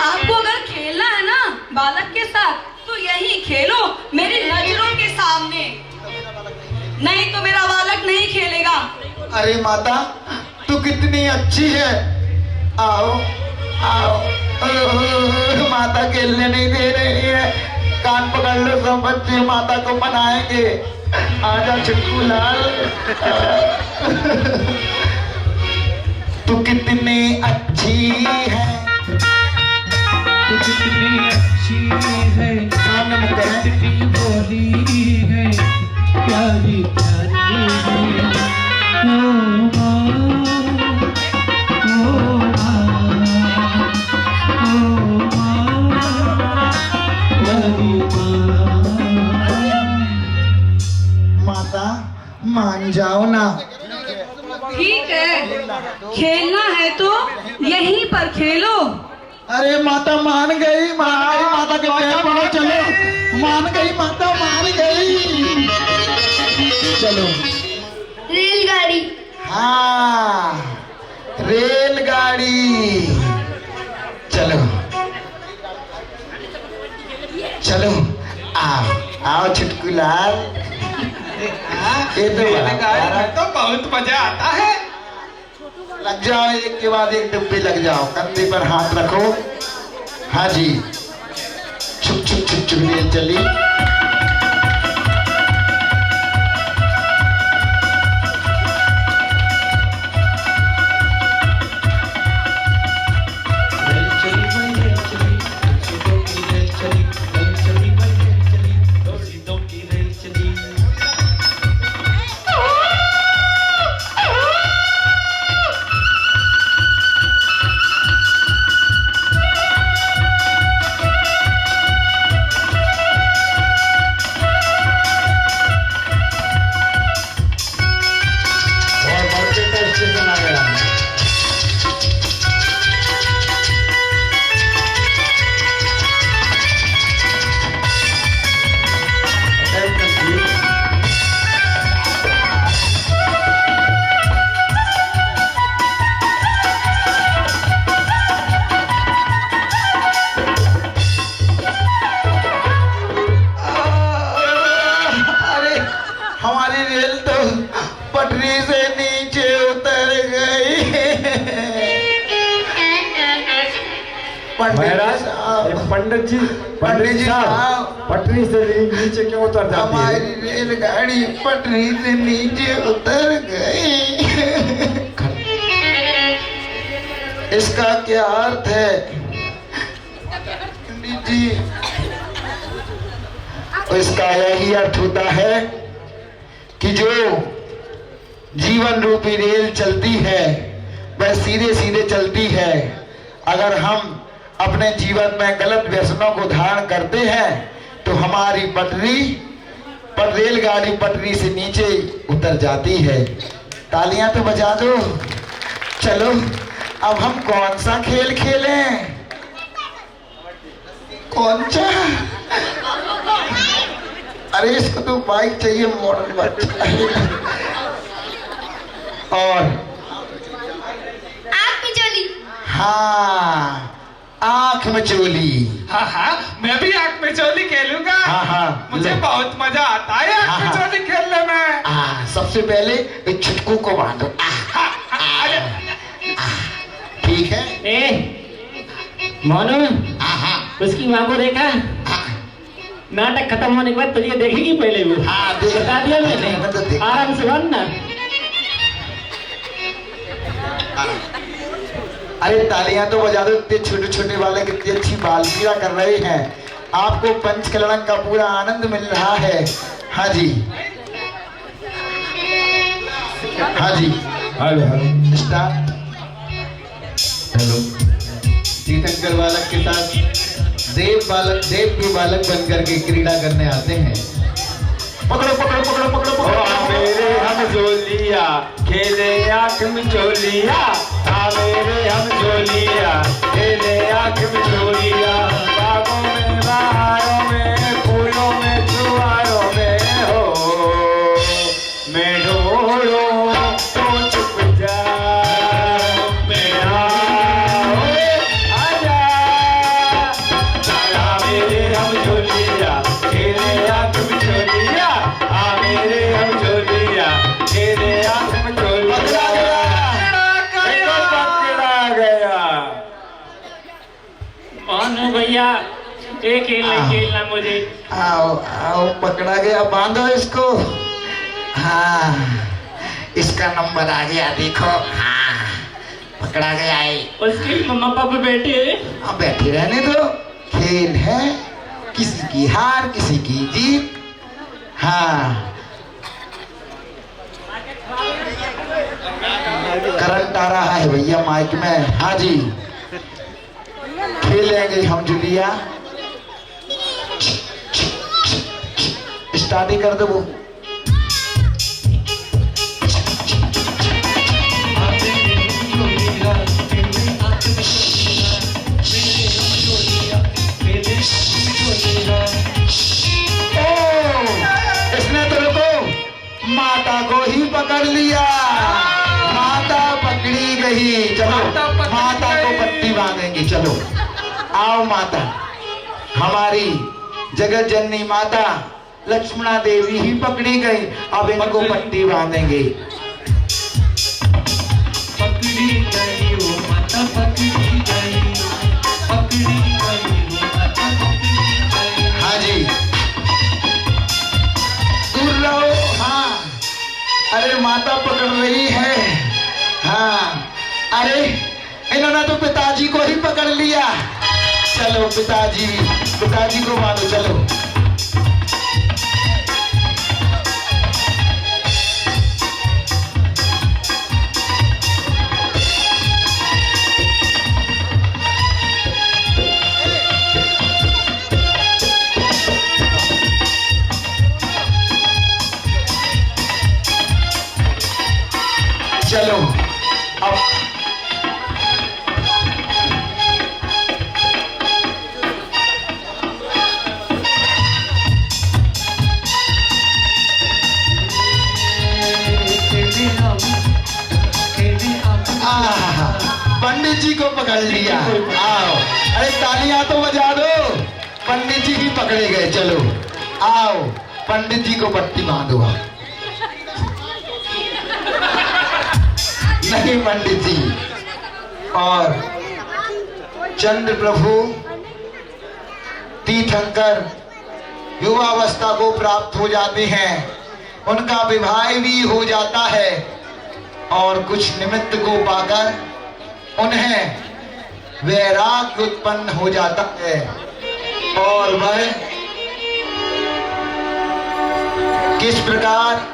आपको अगर खेलना है ना बालक के साथ तो यही खेलो मेरी नजरों के सामने, नहीं तो मेरा बालक नहीं खेलेगा। अरे माता, तू कितनी अच्छी है। आओ आओ। माता खेलने नहीं दे रही है। कान पकड़ लो सब बच्चे, माता को मनाएंगे। आजा चिट्टू लाल। तू कितनी अच्छी है, तू कितनी अच्छी है, कितनी बोली है, प्यारी प्यारी है। माता मान जाओ ना। ठीक है, खेलना है तो यहीं पर खेलो। अरे माता मान गई, माता के पैर पड़ो, चलो। मान गई माता, मान गई। चलो। रेलगाड़ी। हाँ, रेलगाड़ी। चलो चलो, आओ आओ छिटकू लाल। ये तो रेलगाड़ी में तो बहुत मजा आता है। लग जाओ, एक के बाद एक डिब्बे लग जाओ। कंधे पर हाथ रखो। हाँ जी, छुप छुप छुप छुप रेल चली। हमारी रेल तो पटरी से नीचे उतर गई। पंडित जी साहब, पटरी से नीचे क्यों उतर जाती है? हमारी रेलगाड़ी पटरी से नीचे उतर गई। इसका क्या अर्थ है पंडित जी? इसका यही अर्थ होता है कि जो जीवन रूपी रेल चलती है वह सीधे सीधे चलती है। अगर हम अपने जीवन में गलत व्यसनों को धारण करते हैं तो हमारी रेलगाड़ी पटरी से नीचे उतर जाती है। तालियां तो बजा दो। चलो, अब हम कौन सा खेल खेलें? कौन सा? अरे इसको तो बाइक चाहिए, मॉडल बाइक चाहिए। और आँख में चोली। हाँ, आँख में चोली। हाँ हाँ, मैं भी आँख में चोली खेलूंगा। हाँ हाँ, मुझे बहुत मजा आता है आँख में चोली खेलने में। सबसे पहले इस छुटकू को बांधो। ठीक है। मोनू, उसकी माँ को देखा? नाटक खत्म होने के बाद तुझे देखेगी पहले वो। बता दिया मैंने, आराम से बन ना। अरे तालियां तो बजा दो। इतने छोटे छोटे वाले कितनी अच्छी बाल क्रीड़ा कर रहे हैं। आपको पंचकलरंग का पूरा आनंद मिल रहा है। हाँ जी, हाँ जी। Hello start. हेलो। तीर्थंकर बालक के साथ देव भी बालक बनकर के क्रीड़ा करने आते हैं। पकड़ो पकड़ो पकड़ो पकड़ो पकड़ो। मेरे हम जोलिया खेले आँख में चोलिया, मेरे हम जोलिया खेले आँख में चोलिया, बागों में बहारों में फूलों में जुआरों में हो, मैं ढोलो तो चुप जा, मेरा आजा, मेरे हम जोलिया खेले आँख में चोलिया, मेरे हम जोलिया खेले आँख में चोलिया, पकड़ा गया। मानो भैया एक खेलना मुझे। आओ आओ पकड़ा गया, बांधो इसको। हाँ इसका नंबर आ गया देखो। हाँ पकड़ा गया है। उसके मम्मा पापा बैठे हैं। हाँ बैठे रहने दो, खेल है, किसी की हार किसी की जीत। हाँ करंट आ रहा है भैया माइक में। हाँ जी खेलेंगे हम जुलिया, स्टार्ट ही कर दो वो। इसने तो रुको माता को ही पकड़ लिया, माता पकड़ी गई। चलो माता को पट्टी बांधेंगे। चलो आओ माता, हमारी जगत जननी माता लक्ष्मणा देवी ही पकड़ी गई, अब इनको पट्टी बांधेंगे। पकड़ी गई वो माता पकड़ी गई, पकड़ी गई वो माता पकड़ी गई। हाँ जी दूर रहो। हाँ अरे माता पकड़ रही है। हाँ अरे इन्होंने तो पिताजी को ही पकड़ लिया। चलो पिताजी, पिताजी को बांधो। चलो चलो अब पंडित जी को पकड़ लिया। आओ अरे तालियां तो बजा दो, पंडित जी ही पकड़े गए। चलो आओ पंडित जी को पट्टी बांधो। आप नहीं पंडित जी, और चंद्र प्रभु तीर्थंकर युवावस्था को प्राप्त हो जाते हैं, उनका विवाह भी हो जाता है और कुछ निमित्त को पाकर उन्हें वैराग्य उत्पन्न हो जाता है और वह किस प्रकार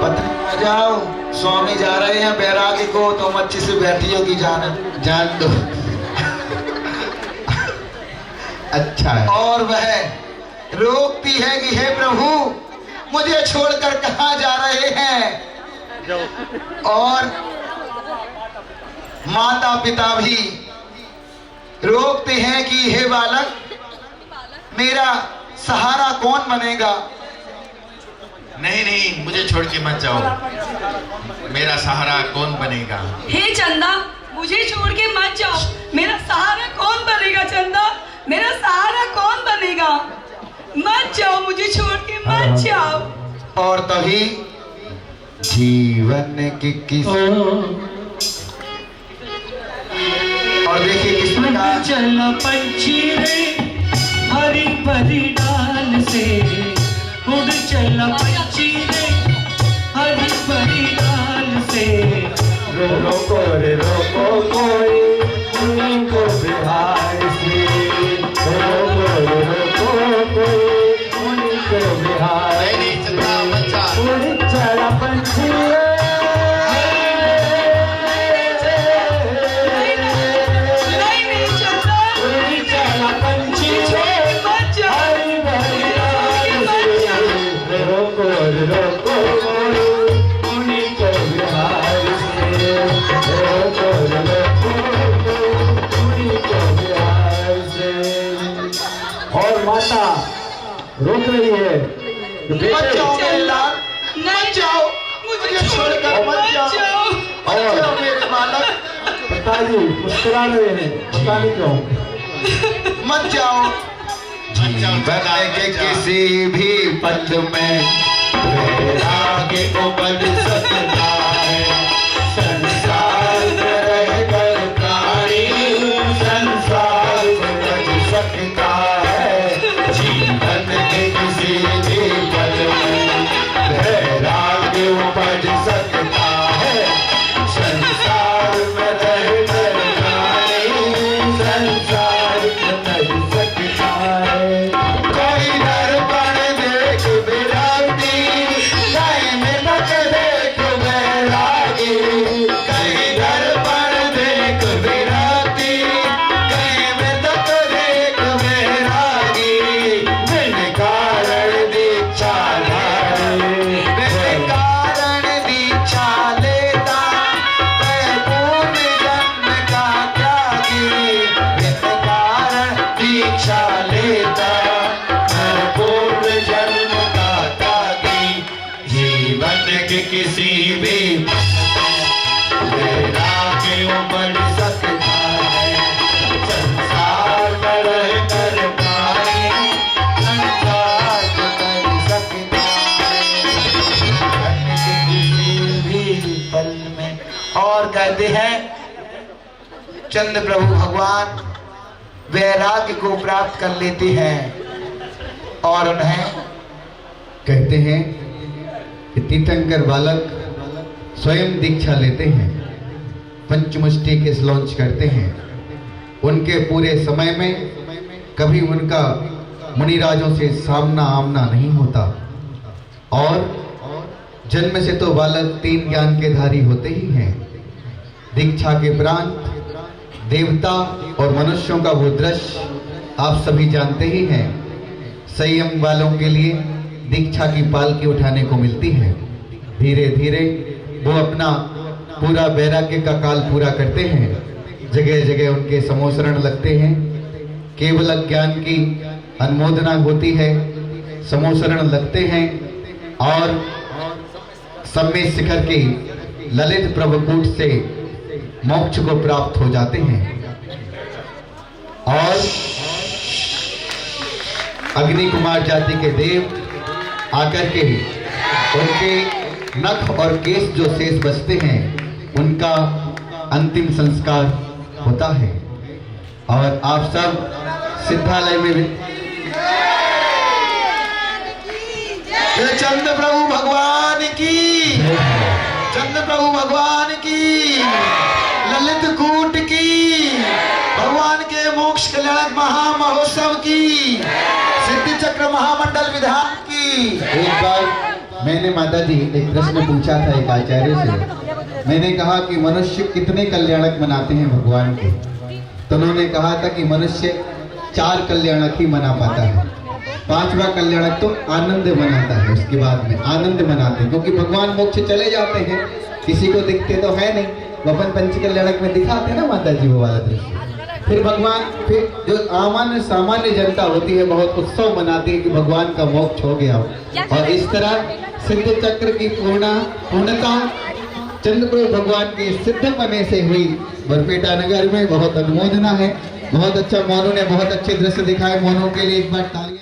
पत्नी आ जाओ, स्वामी जा रहे हैं बैरागी को, तुम अच्छे से बैठी हो कि जान दो। अच्छा है। और वह रोकती है कि हे प्रभु मुझे छोड़कर कहाँ जा रहे हैं। और माता पिता भी रोकते हैं कि हे बालक मेरा सहारा कौन बनेगा। नहीं नहीं मुझे छोड़ के मत जाओ, मेरा सहारा कौन बनेगा। हे चंदा मुझे छोड़ के मत जाओ, मेरा सहारा कौन बनेगा। चंदा मेरा सहारा कौन बनेगा, मत जाओ मुझे छोड़ के मत जाओ। और तभी जीवन के किस और देखिए किस प्रकार चला पंछी रे हरी भरी डाल से, उड़ चला पंछी रे हरी भरी डाल से, रोको रे रोको कोई उनको बिहार से, रोको रे रोको कोई उनको बिहार से, उड़ चला पंछी रे हरी रोको रोको मुनि को बिहार से, रोको रोको मुनि को बिहार से। और माता रोक रही है कि मत जाओ मेरे लाल, मत जाओ, मुझे छोड़कर मत जाओ, मत जाओ मेरे बालक। पिताजी मुस्कुरा रहे हैं, पता नहीं क्यों। मत जाओ। जीवन के किसी भी पथ में वैराग्य उपज सकता है, संसार में रहकर प्राणी संसार में रह सकता है। जीवन के किसी भी पथ में वैराग्य उपज सकता है, संसार में रहकर प्राणी संसार में रह सकता है। कोई दर्पण देख विरागी, कहीं में नच देख वैरागी, कहीं दर्पण देख विरागी, कहीं में नच देख वैरागी। बिन कारण दीक्षा धारे, बिन कारण दीक्षा लेता, मैं पूर्ण जन्म का त्यागी। बिन कारण दीक्षा लेता, मैं पूर्ण जन्म का त्यागी। जीवन के किसी भी वैराग्य उपज सकता है, संसार में रहकर प्राणी संसार में रह सकता है। जीवन के किसी भी पल में। और कहते हैं चंद्र प्रभु भगवान वैराग्य को प्राप्त कर लेते हैं और उन्हें कहते हैं कि तीर्थंकर बालक स्वयं दीक्षा लेते हैं, पंचमुष्टि के लॉन्च करते हैं। उनके पूरे समय में कभी उनका मुनिराजों से सामना आमना नहीं होता और जन्म से तो बालक 3 ज्ञान के धारी होते ही हैं। दीक्षा के उपरांत देवता और मनुष्यों का वो दृश्य आप सभी जानते ही हैं। संयम वालों के लिए दीक्षा की पालकी उठाने को मिलती है। धीरे धीरे वो अपना पूरा वैराग्य का काल पूरा करते हैं। जगह जगह उनके समोसरण लगते हैं। केवल ज्ञान की अनुमोदना होती है, समोसरण लगते हैं और सम्य शिखर की ललित प्रभुकूट से मोक्ष को प्राप्त हो जाते हैं। और अग्नि कुमार जाति के देव आकर के उनके नख और केश जो शेष बचते हैं उनका अंतिम संस्कार होता है। और आप सब सिद्धालय में भी चंद्र प्रभु भगवान की, चंद्र प्रभु भगवान की, ललित कूट की, भगवान के मोक्ष कल्याण महामहोत्सव की, सिद्धि चक्र महामंडल विधान की। एक बार मैंने माता जी एक प्रश्न पूछा था एक आचार्य से। मैंने कहा कि मनुष्य कितने कल्याणक मनाते हैं भगवान के, तो उन्होंने कहा था कि मनुष्य 4 कल्याणक ही मना पाता है। 5वां कल्याणक तो आनंद मनाता है। उसके बाद में आनंद मनाते हैं क्योंकि भगवान मोक्ष चले जाते हैं, किसी को दिखते तो है नहीं। वो अपन पंच कल्याणक में दिखाते हैं ना माता जी वो वाला दृश्य। फिर भगवान, फिर जो सामान्य जनता होती है बहुत उत्सव मनाती है कि भगवान का मोक्ष हो गया। और इस तरह सिद्ध चक्र की पूर्णता चंद्रप्रभु भगवान के सिद्ध पने से हुई। बरपेटा नगर में बहुत अनुमोदना है। बहुत अच्छा, मोनू ने बहुत अच्छे दृश्य दिखाए। मोनू के लिए एक बार तालियां।